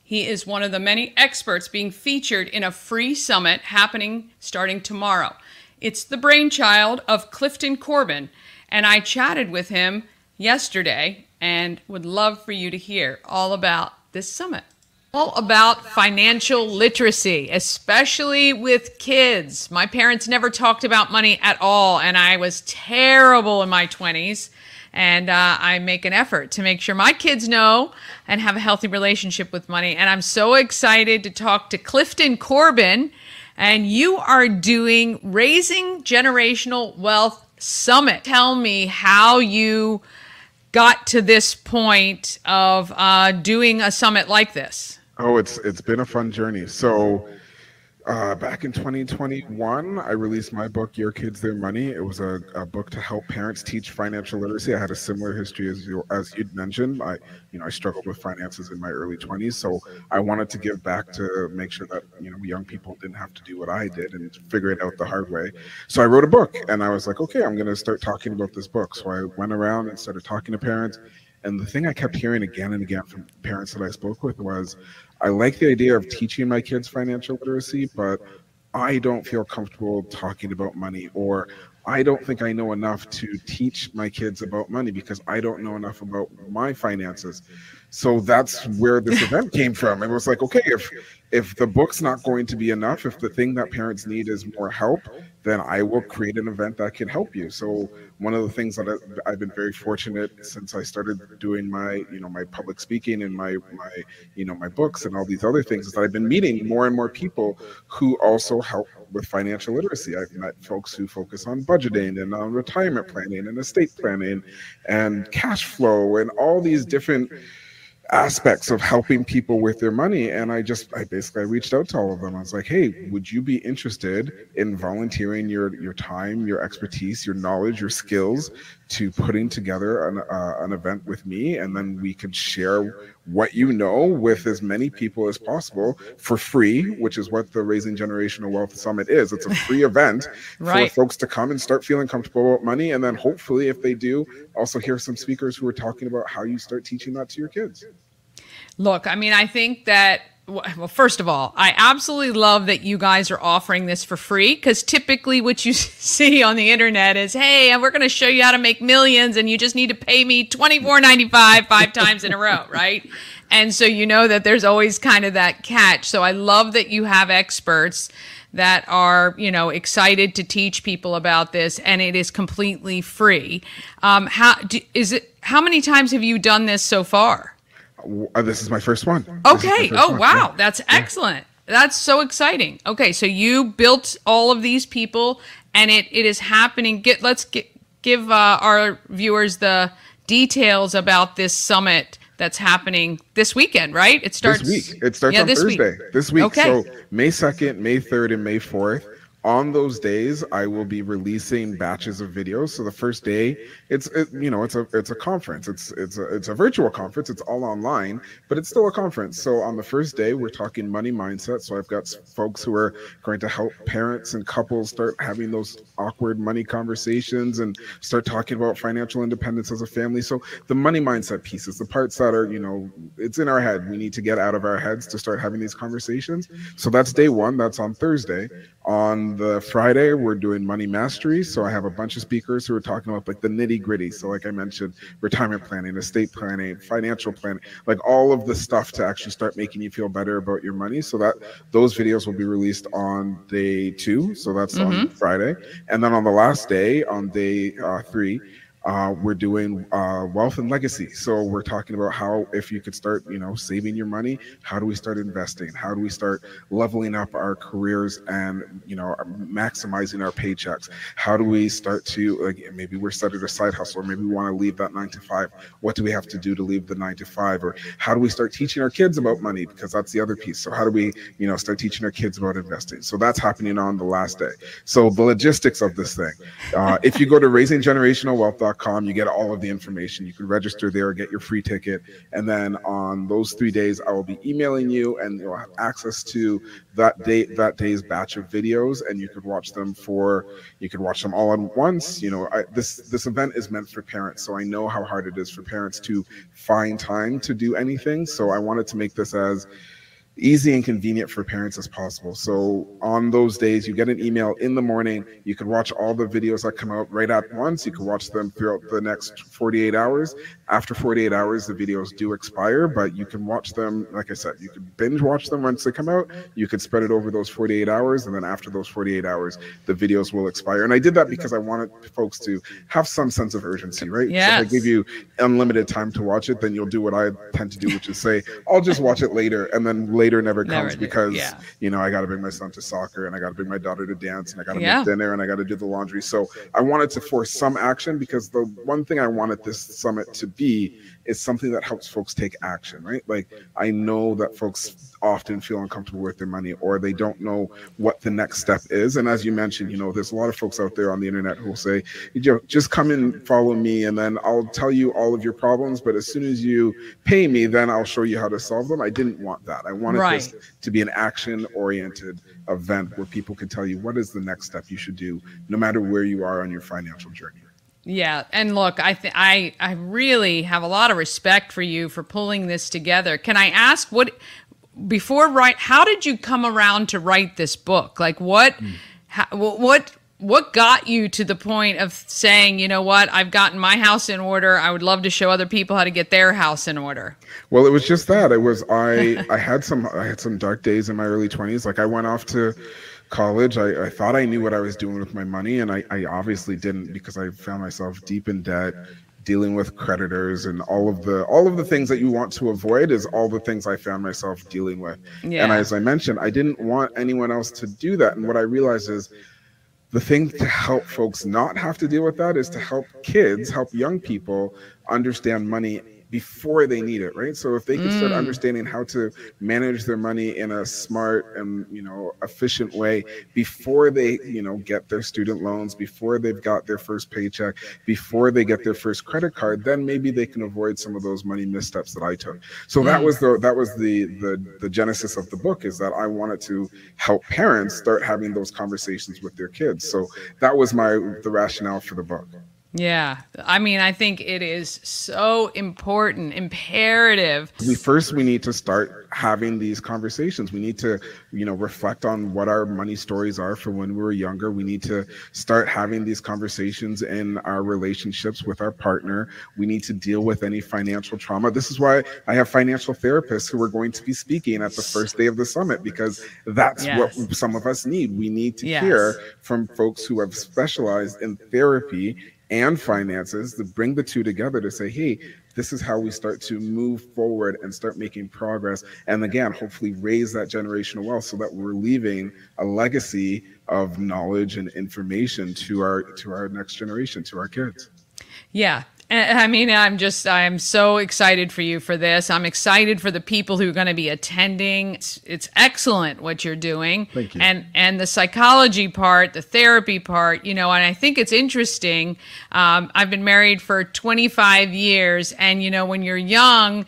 He is one of the many experts being featured in a free summit happening starting tomorrow. It's the brainchild of Clifton Corbin, and I chatted with him yesterday and would love for you to hear all about this summit. All about financial literacy, especially with kids. My parents never talked about money at all, and I was terrible in my 20s. And I make an effort to make sure my kids know and have a healthy relationship with money. And I'm so excited to talk to Clifton Corbin. And you are doing Raising Generational Wealth Summit. Tell me how you got to this point of doing a summit like this. Oh, it's been a fun journey. So back in 2021, I released my book, Your Kids, Their Money. It was a book to help parents teach financial literacy. I had a similar history as you'd mentioned. I struggled with finances in my early 20s, so I wanted to give back to make sure that young people didn't have to do what I did and figure it out the hard way. So I wrote a book, and I was like, okay, I'm going to start talking about this book. So I went around and started talking to parents. And the thing I kept hearing again and again from parents that I spoke with was, I like the idea of teaching my kids financial literacy, but I don't feel comfortable talking about money, or I don't think I know enough to teach my kids about money because I don't know enough about my finances. So that's where this event came from. It was like, okay, if the book's not going to be enough, if the thing that parents need is more help, then I will create an event that can help you. So one of the things that I've been very fortunate since I started doing my, my public speaking and my books and all these other things is that I've been meeting more and more people who also help with financial literacy. I've met folks who focus on budgeting and on retirement planning and estate planning and cash flow and all these different aspects of helping people with their money. And I basically reached out to all of them. I was like, hey, would you be interested in volunteering your time, your expertise, your knowledge, your skills to putting together an event with me? And then we could share what you know with as many people as possible for free, which is what the Raising Generational Wealth Summit is. It's a free event Right. for folks to come and start feeling comfortable about money. And then hopefully, if they do, also hear some speakers who are talking about how you start teaching that to your kids. Look, I mean, I think that, well, first of all, I absolutely love that you guys are offering this for free, because typically what you see on the internet is, hey, and we're going to show you how to make millions and you just need to pay me $24.95 5 times in a row, right? And so you know that there's always kind of that catch. So I love that you have experts that are, excited to teach people about this, and it is completely free. How many times have you done this so far? This is my first one. Okay. Oh, wow. Yeah. That's excellent. That's so exciting. Okay. So you built all of these people, and it is happening. Let's give our viewers the details about this summit that's happening this weekend, right? It starts this week. It starts on Thursday. This week. Okay. So May 2nd, May 3rd, and May 4th. On those days, I will be releasing batches of videos. So the first day, it's a conference. It's a virtual conference. It's all online, but it's still a conference. So on the first day, we're talking money mindset. So I've got folks who are going to help parents and couples start having those awkward money conversations and start talking about financial independence as a family. So the money mindset pieces, the parts that are, it's in our head. We need to get out of our heads to start having these conversations. So that's day one. That's on Thursday. On the Friday, we're doing money mastery. So I have a bunch of speakers who are talking about like the nitty gritty. So like I mentioned, retirement planning, estate planning, financial planning, like all of the stuff to actually start making you feel better about your money. So that those videos will be released on day 2. So that's on Friday. And then on the last day, on day 3, We're doing wealth and legacy. So we're talking about how, if you could start, saving your money, how do we start investing? How do we start leveling up our careers and, maximizing our paychecks? How do we start to, like, maybe we're starting a side hustle, or maybe we want to leave that 9 to 5. What do we have to do to leave the 9 to 5? Or how do we start teaching our kids about money? Because that's the other piece. So how do we, start teaching our kids about investing? So that's happening on the last day. So the logistics of this thing, if you go to raisinggenerationalwealth.com, you get all of the information. You can register there, get your free ticket. And then on those 3 days, I will be emailing you, and you'll have access to that day's batch of videos, and you could watch them all at once. This event is meant for parents, so I know how hard it is for parents to find time to do anything. So I wanted to make this as easy and convenient for parents as possible. So on those days, you get an email in the morning. You can watch all the videos that come out right at once. You can watch them throughout the next 48 hours. After 48 hours, the videos do expire, but you can watch them. Like I said, you can binge watch them once they come out. You could spread it over those 48 hours. And then after those 48 hours, the videos will expire. And I did that because I wanted folks to have some sense of urgency, right? Yes. So if I give you unlimited time to watch it, then you'll do what I tend to do, which is say, I'll just watch it later. And then later never comes because, I got to bring my son to soccer, and I got to bring my daughter to dance, and I got to make dinner, and I got to do the laundry. So I wanted to force some action, because the one thing I wanted this summit to be is something that helps folks take action, right? Like, I know that folks often feel uncomfortable with their money, or they don't know what the next step is. And as you mentioned, there's a lot of folks out there on the internet who will say, just come and follow me, and then I'll tell you all of your problems, but as soon as you pay me, then I'll show you how to solve them. I didn't want that. I wanted this to be an action-oriented event where people can tell you what is the next step you should do, no matter where you are on your financial journey. Yeah, and look, I really have a lot of respect for you for pulling this together. Can I ask how did you come around to write this book? Like, what got you to the point of saying, you know what, I've gotten my house in order, I would love to show other people how to get their house in order? Well, it was just that. I had some dark days in my early 20s. Like, I went off to college. I thought I knew what I was doing with my money, and I obviously didn't, because I found myself deep in debt, dealing with creditors, and all of the things that you want to avoid is all the things I found myself dealing with. Yeah. And as I mentioned, I didn't want anyone else to do that. And what I realized is, the thing to help folks not have to deal with that is to help young people understand money before they need it, right? So if they can start understanding how to manage their money in a smart and, efficient way before they, get their student loans, before they've got their first paycheck, before they get their first credit card, then maybe they can avoid some of those money missteps that I took. So that was the genesis of the book, is that I wanted to help parents start having those conversations with their kids. So that was the rationale for the book. Yeah. I mean, I think it is so important, imperative. We need to start having these conversations. We need to, reflect on what our money stories are for when we were younger. We need to start having these conversations in our relationships with our partner. We need to deal with any financial trauma. This is why I have financial therapists who are going to be speaking at the first day of the summit, because that's what some of us need. We need to hear from folks who have specialized in therapy and finances, to bring the two together to say, hey, this is how we start to move forward and start making progress. And again, hopefully raise that generational wealth, so that we're leaving a legacy of knowledge and information to our next generation, to our kids. Yeah. I mean, I'm so excited for you for this. I'm excited for the people who are going to be attending. It's excellent what you're doing. Thank you. And the psychology part, the therapy part, and I think it's interesting. I've been married for 25 years, and, when you're young,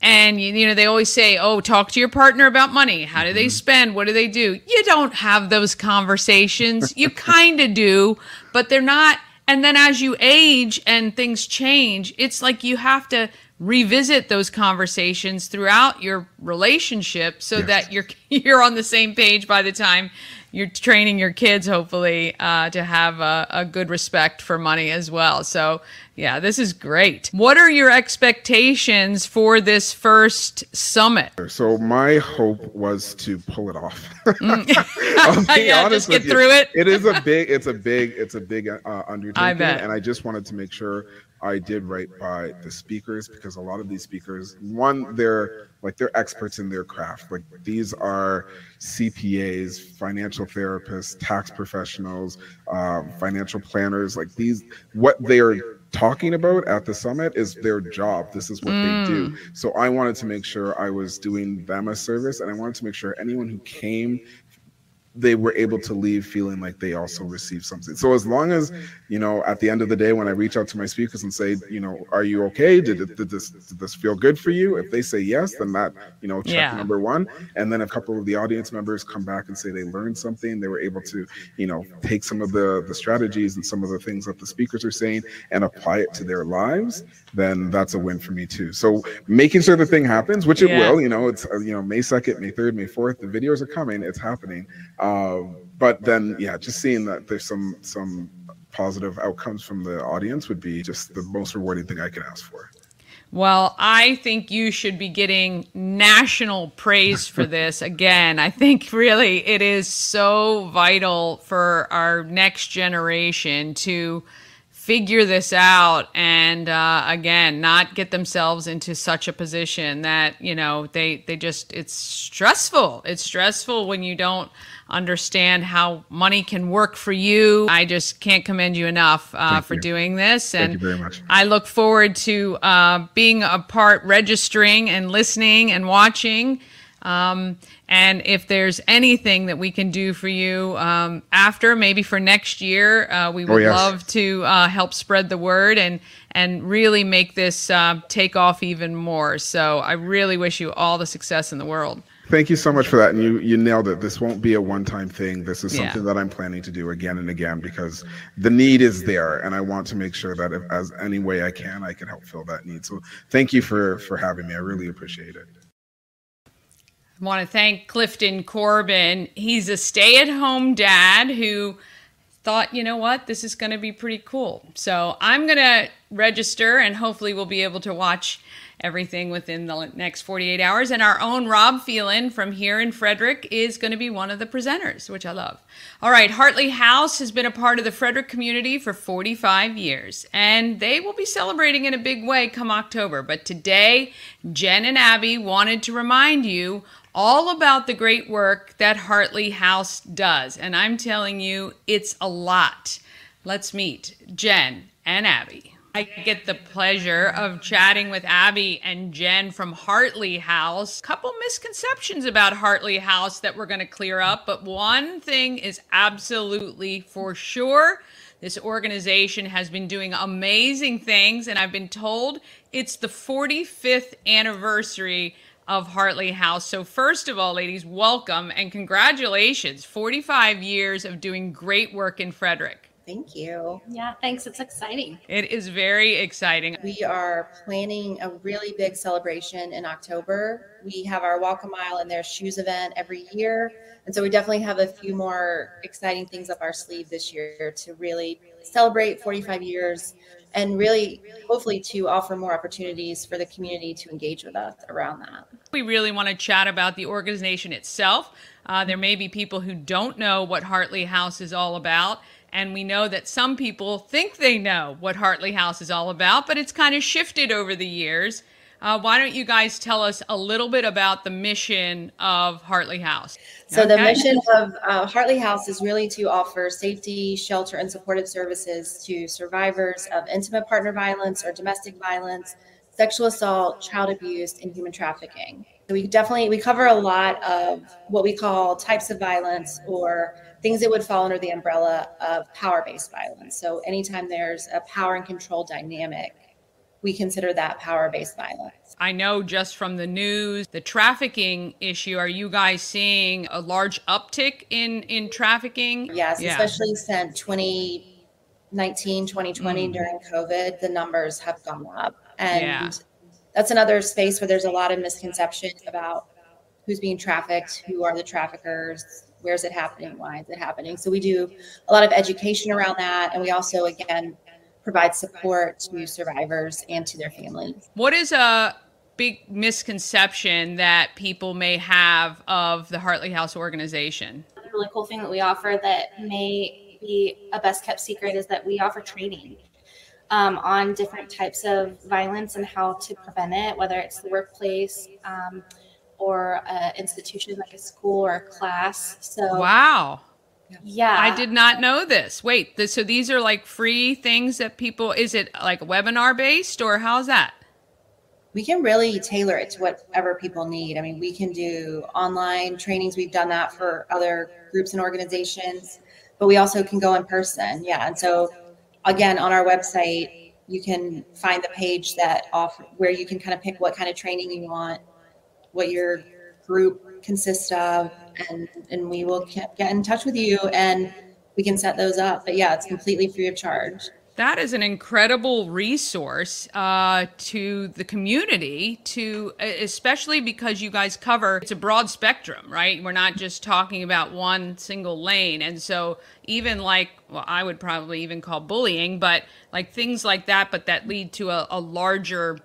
and, they always say, oh, talk to your partner about money. How do they spend? What do they do? You don't have those conversations. You kind of do, but they're not. And then as you age and things change, it's like you have to revisit those conversations throughout your relationship so Yes. that you're on the same page by the time you're training your kids, hopefully, to have a good respect for money as well. So, yeah, this is great. What are your expectations for this first summit? So my hope was to pull it off. I'll be Yeah, honest just get with you. through it. It's a big undertaking, I bet. and I just wanted to make sure I did right by the speakers, because a lot of these speakers, one, they're experts in their craft. Like, these are CPAs, financial therapists, tax professionals, financial planners. Like, these, what they are talking about at the summit is their job. This is what they do. So I wanted to make sure I was doing them a service, and I wanted to make sure anyone who came, they were able to leave feeling like they also received something. So as long as, at the end of the day, when I reach out to my speakers and say, are you okay? Did this feel good for you? If they say yes, then that, check Yeah. number one. And then a couple of the audience members come back and say they learned something. They were able to, take some of the strategies and some of the things that the speakers are saying and apply it to their lives. Then that's a win for me too. So making sure the thing happens, which it Yeah. will, it's, May 2nd, May 3rd, May 4th, the videos are coming, it's happening. But then, just seeing that there's some positive outcomes from the audience would be just the most rewarding thing I can ask for. Well, I think you should be getting national praise for this. Again, I think really it is so vital for our next generation to figure this out and, again, not get themselves into such a position that, they just, it's stressful. It's stressful when you don't understand how money can work for you. I just can't commend you enough for doing this. And Thank you very much. I look forward to being a part, registering and listening and watching. And if there's anything that we can do for you after, maybe for next year, we would love to help spread the word and really make this take off even more. So I really wish you all the success in the world. Thank you so much for that. And you nailed it. This won't be a one-time thing. This is Yeah. something that I'm planning to do again and again, because the need is there. And I want to make sure that if, as any way I can help fill that need. So thank you for having me. I really appreciate it. I want to thank Clifton Corbin. He's a stay-at-home dad who thought, you know what, this is going to be pretty cool. So I'm going to register, and hopefully we'll be able to watch everything within the next 48 hours. And our own Rob Phelan from here in Frederick is going to be one of the presenters, which I love. All right, Hartley House has been a part of the Frederick community for 45 years, and they will be celebrating in a big way come October. But today, Jen and Abby wanted to remind you all about the great work that Hartley House does. And I'm telling you, it's a lot. Let's meet Jen and Abby. I get the pleasure of chatting with Abby and Jen from Hartley House. Couple misconceptions about Hartley House that we're going to clear up, but one thing is absolutely for sure. This organization has been doing amazing things, and I've been told it's the 45th anniversary of Hartley House. So first of all, ladies, welcome and congratulations. 45 years of doing great work in Frederick. Thank you. Yeah, thanks. It's exciting. It is very exciting. We are planning a really big celebration in October. We have our Walk a Mile in Their Shoes event every year. And so we definitely have a few more exciting things up our sleeve this year to really celebrate 45 years and really, hopefully, to offer more opportunities for the community to engage with us around that. We really want to chat about the organization itself. There may be people who don't know what Hartley House is all about. And we know that some people think they know what Hartley House is all about, but it's kind of shifted over the years. Why don't you guys tell us a little bit about the mission of Hartley House? So the mission of Hartley House is really to offer safety, shelter, and supportive services to survivors of intimate partner violence or domestic violence, sexual assault, child abuse, and human trafficking. So we cover a lot of what we call types of violence, or things that would fall under the umbrella of power-based violence. So anytime there's a power and control dynamic, we consider that power-based violence. I know just from the news, the trafficking issue, are you guys seeing a large uptick in trafficking? Yes, especially since 2019, 2020 during COVID, the numbers have gone up. And that's another space where there's a lot of misconceptions about who's being trafficked, who are the traffickers, where's it happening, why is it happening. So we do a lot of education around that. And we also, again, provide support to survivors and to their families. What is a big misconception that people may have of the Hartley House organization? The really cool thing that we offer that may be a best kept secret is that we offer training on different types of violence and how to prevent it, whether it's the workplace, or an institution like a school or a class. So wow. Yeah. I did not know this. Wait, so these are like free things that people, is it like webinar based or how's that? We can really tailor it to whatever people need. I mean, we can do online trainings. We've done that for other groups and organizations, but we also can go in person. Yeah. And so again, on our website, you can find the page where you can kind of pick what kind of training you want, what your group consists of, and we will get in touch with you and we can set those up. But yeah, it's completely free of charge. That is an incredible resource to the community, especially because you guys cover, it's a broad spectrum, right? We're not just talking about one single lane. And so even like, well, I would probably even call bullying, but like things like that, but that lead to a larger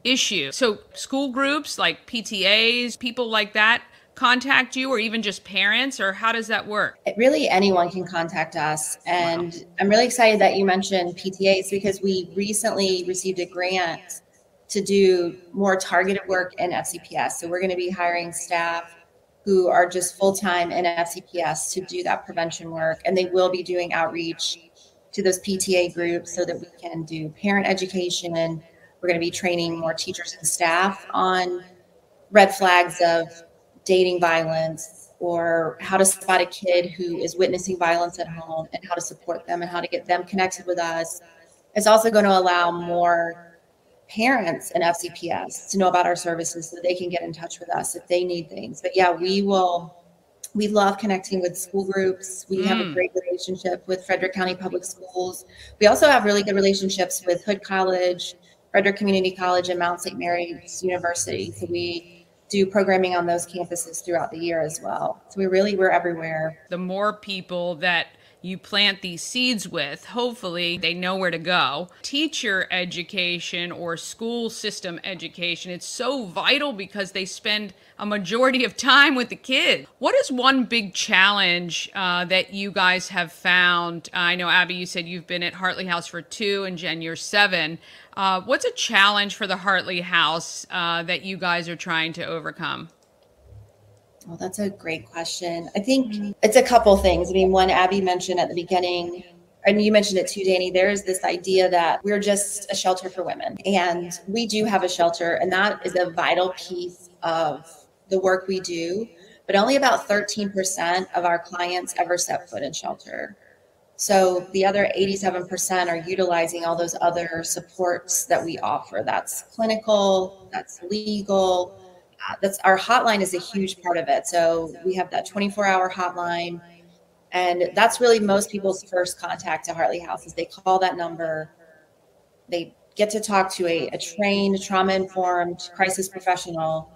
issue. So school groups like PTAs, people like that contact you, or even just parents, or how does that work? Really, anyone can contact us. And wow. I'm really excited that you mentioned PTAs because we recently received a grant to do more targeted work in FCPS. So we're going to be hiring staff who are just full-time in FCPS to do that prevention work. And they will be doing outreach to those PTA groups so that we can do parent education. And we're going to be training more teachers and staff on red flags of dating violence, or how to spot a kid who is witnessing violence at home and how to support them and how to get them connected with us. It's also going to allow more parents in FCPS to know about our services so they can get in touch with us if they need things. But yeah, we love connecting with school groups. We have a great relationship with Frederick County Public Schools. We also have really good relationships with Hood College, Frederick Community College, and Mount St. Mary's University. So we do programming on those campuses throughout the year as well. So we're everywhere. The more people that you plant these seeds with, hopefully they know where to go. Teacher education or school system education, it's so vital because they spend a majority of time with the kids. What is one big challenge that you guys have found? I know, Abby, you said you've been at Hartley House for 2 and Jen, you're 7. What's a challenge for the Hartley House that you guys are trying to overcome? Well, that's a great question. I think it's a couple things. I mean, one, Abby mentioned at the beginning, and you mentioned it too, Danny, there is this idea that we're just a shelter for women. And we do have a shelter, and that is a vital piece of the work we do. But only about 13% of our clients ever set foot in shelter. So the other 87% are utilizing all those other supports that we offer. That's clinical, that's legal. That's our hotline is a huge part of it. So we have that 24-hour hotline, and that's really most people's first contact to Hartley House is they call that number. They get to talk to a trained, trauma-informed crisis professional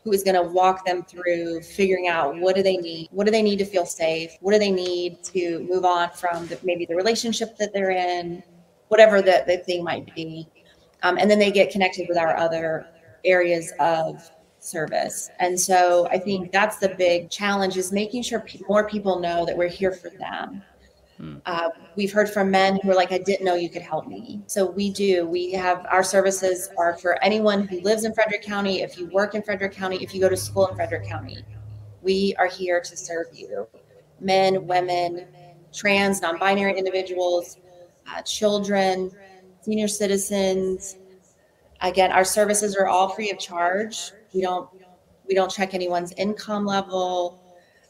who is going to walk them through figuring out what do they need? What do they need to feel safe? What do they need to move on from maybe the relationship that they're in, whatever the thing might be. And then they get connected with our other areas of service. And so I think that's the big challenge is making sure more people know that we're here for them. We've heard from men who are like, I didn't know you could help me. So we have our services are for anyone who lives in Frederick County. If you work in Frederick County, if you go to school in Frederick County, we are here to serve you. Men, women, trans, non-binary individuals, children, senior citizens. Again, our services are all free of charge. We don't check anyone's income level.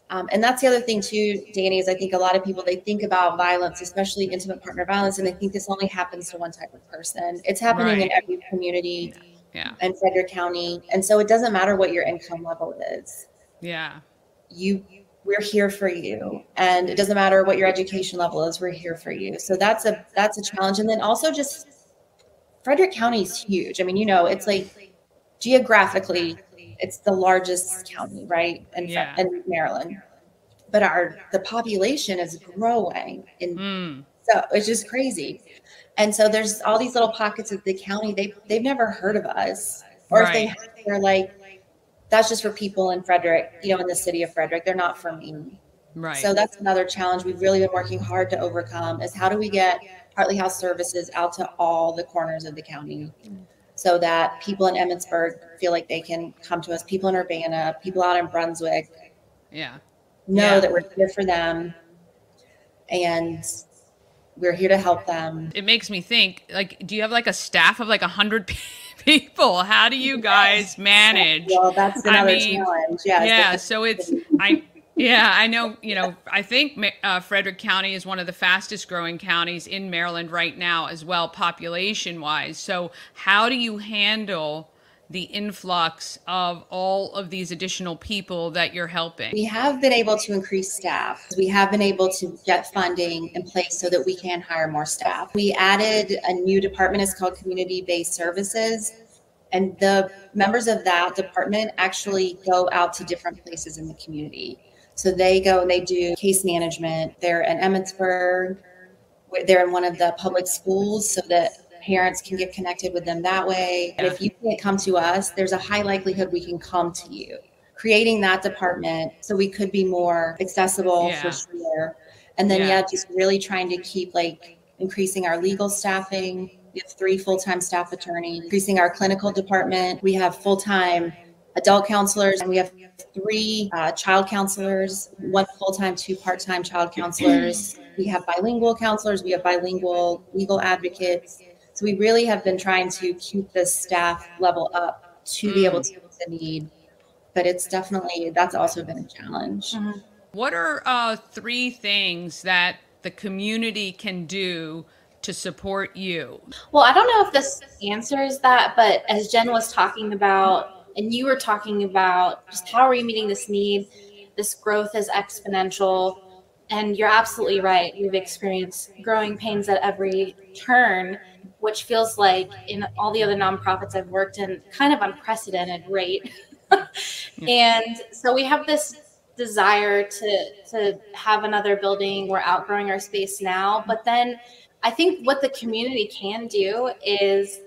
And that's the other thing too, Danny, is I think a lot of people, they think about violence, especially intimate partner violence, and they think this only happens to one type of person. It's happening in every community in Frederick County. And so it doesn't matter what your income level is. Yeah. We're here for you. And it doesn't matter what your education level is, we're here for you. So that's a challenge. And then also just Frederick County is huge. I mean, it's like geographically, it's the largest county, right, in Maryland. But the population is growing, and so it's just crazy. And so there's all these little pockets of the county they've never heard of us, or if they have, they're like, that's just for people in Frederick, in the city of Frederick. They're not for me. Right. So that's another challenge we've really been working hard to overcome, is how do we get Hartley House services out to all the corners of the county, so that people in Emmitsburg feel like they can come to us, people in Urbana, people out in Brunswick, know that we're here for them and we're here to help them. It makes me think, like, do you have like a staff of like 100 people? How do you guys manage? Well, that's another challenge. Yeah. So I know, I think Frederick County is one of the fastest growing counties in Maryland right now as well, population wise. So how do you handle the influx of all of these additional people that you're helping? We have been able to increase staff. We have been able to get funding in place so that we can hire more staff. We added a new department. It's called Community-Based Services. And the members of that department actually go out to different places in the community. So they go and they do case management. They're in Emmitsburg. They're in one of the public schools so that parents can get connected with them that way. And if you can't come to us, there's a high likelihood we can come to you. Creating that department so we could be more accessible for sure. And then, just really trying to keep increasing our legal staffing. We have 3 full-time staff attorneys, increasing our clinical department. We have full-time adult counselors, and we have 3 child counselors, 1 full-time, 2 part-time child counselors. We have bilingual counselors. We have bilingual legal advocates. So we really have been trying to keep the staff level up to be able to meet the need. But that's also been a challenge. Mm-hmm. What are 3 things that the community can do to support you? Well, I don't know if this answers that, but as Jen was talking about, and you were talking about just how are we meeting this need, this growth is exponential. And you're absolutely right. We've experienced growing pains at every turn, which feels like in all the other nonprofits I've worked in, kind of unprecedented rate. And so we have this desire to have another building. We're outgrowing our space now. But then I think what the community can do is,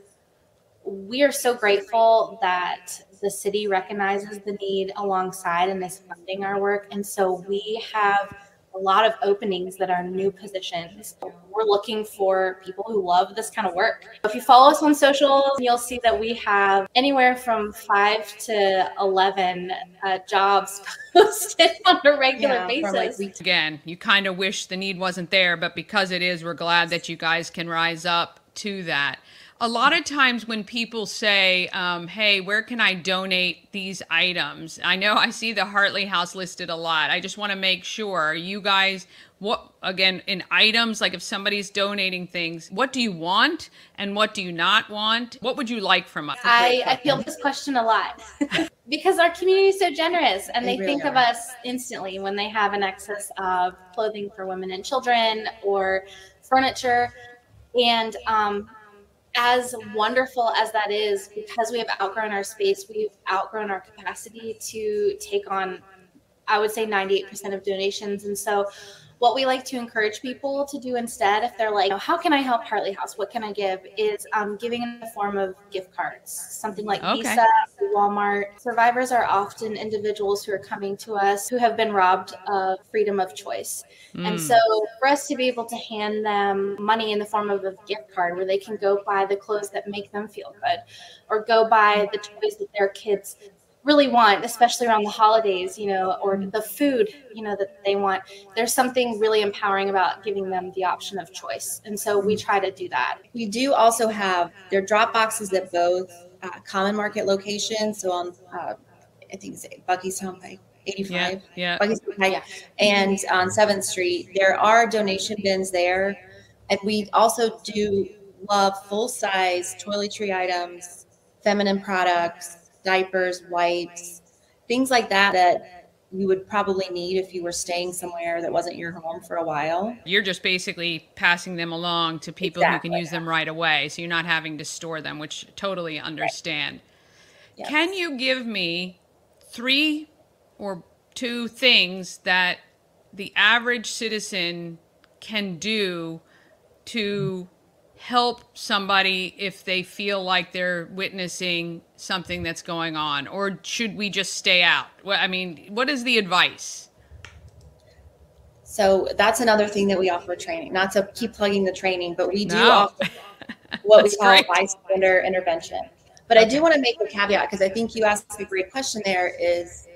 we are so grateful that the city recognizes the need alongside and is funding our work. And so we have a lot of openings that are new positions. We're looking for people who love this kind of work. If you follow us on socials, you'll see that we have anywhere from 5 to 11 jobs posted on a regular basis. Again, you kind of wish the need wasn't there, but because it is, we're glad that you guys can rise up to that. A lot of times when people say, hey, where can I donate these items? I know I see the Hartley House listed a lot. I just want to make sure you guys, in items, like if somebody's donating things, what do you want and what do you not want? What would you like from us? I feel this question a lot because our community is so generous and they think of us instantly when they have an excess of clothing for women and children or furniture. And, as wonderful as that is, because we have outgrown our space, we've outgrown our capacity to take on, I would say, 98% of donations. And so what we like to encourage people to do instead, if they're like, how can I help Hartley House? What can I give? Is giving in the form of gift cards, something like Visa, Walmart. Survivors are often individuals who are coming to us who have been robbed of freedom of choice. And so for us to be able to hand them money in the form of a gift card where they can go buy the clothes that make them feel good or go buy the toys that their kids really want, especially around the holidays, or the food, that they want. There's something really empowering about giving them the option of choice. And so we try to do that. We do also have, there are drop boxes at both Common Market locations. So on, I think it's Bucky's Turnpike 85. Bucky's Turnpike, and on 7th Street. There are donation bins there. And we also do love full-size toiletry items, feminine products, diapers, wipes, things like that you would probably need if you were staying somewhere that wasn't your home for a while. You're just basically passing them along to people who can use them right away. So you're not having to store them, which totally understand. Yes. Can you give me 3 or 2 things that the average citizen can do to help somebody if they feel like they're witnessing something that's going on? Or should we just stay out? Well, I mean, what is the advice? So that's another thing that we offer training, not to keep plugging the training, but we do No. offer what we That's call great. bystander intervention. But I do want to make a caveat, because I think you asked a great question there, is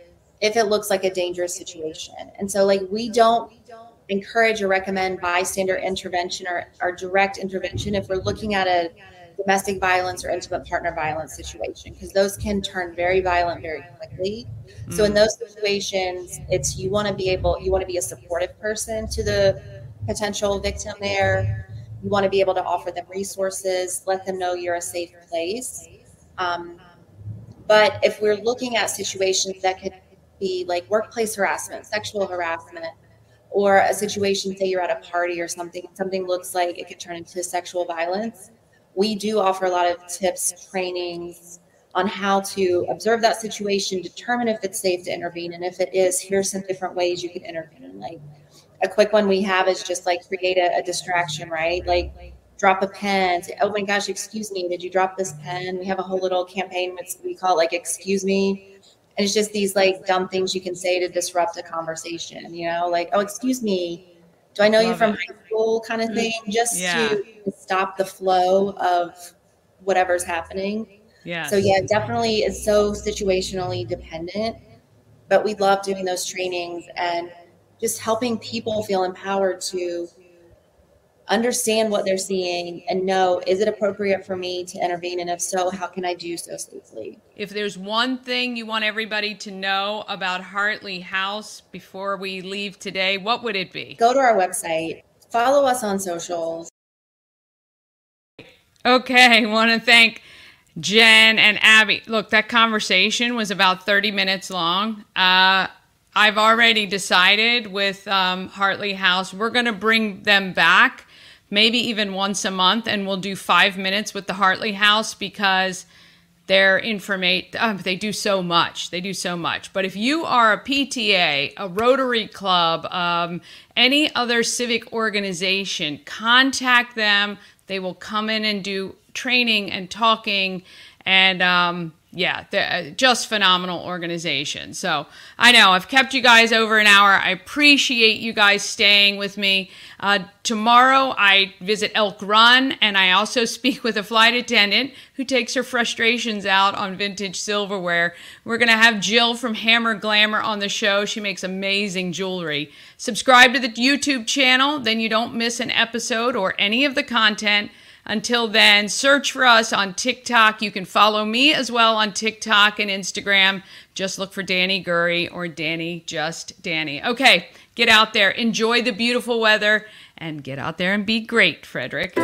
if it looks like a dangerous situation. And so like, we don't encourage or recommend bystander intervention or direct intervention if we're looking at a domestic violence or intimate partner violence situation, because those can turn very violent very quickly. So in those situations, it's you want to be a supportive person to the potential victim there. You want to be able to offer them resources, let them know you're a safe place. But if we're looking at situations that could be like workplace harassment, sexual harassment, or a situation, say you're at a party or something looks like it could turn into sexual violence, we do offer a lot of tips, trainings on how to observe that situation, determine if it's safe to intervene, and if it is, here's some different ways you could intervene. Like a quick one we have is just like create a distraction, right? Like drop a pen, say, oh my gosh, excuse me, did you drop this pen? We have a whole little campaign, we call it like, excuse me. And it's just these like dumb things you can say to disrupt a conversation, you know, like, oh, excuse me, do I know you from high school kind of thing, just to stop the flow of whatever's happening. Yeah. So yeah, definitely is so situationally dependent, but we love doing those trainings and just helping people feel empowered to understand what they're seeing and know, is it appropriate for me to intervene? And if so, how can I do so safely? If there's one thing you want everybody to know about Hartley House before we leave today, what would it be? Go to our website, follow us on socials. Okay, I want to thank Jen and Abby. Look, that conversation was about 30 minutes long. I've already decided with Hartley House, we're going to bring them back maybe even once a month, and we'll do 5 minutes with the Hartley House, because their they do so much. They do so much. But if you are a PTA, a Rotary Club, any other civic organization, contact them. They will come in and do training and talking, and they're just phenomenal organization. So I know I've kept you guys over an hour. I appreciate you guys staying with me. Tomorrow I visit Elk Run, and I also speak with a flight attendant who takes her frustrations out on vintage silverware. We're going to have Jill from Hammer Glamour on the show. She makes amazing jewelry. Subscribe to the YouTube channel, then you don't miss an episode or any of the content. Until then, search for us on TikTok. You can follow me as well on TikTok and Instagram. Just look for Danny Gurry or Danny Just Danny. Okay, get out there, enjoy the beautiful weather, and get out there and be great, Frederick.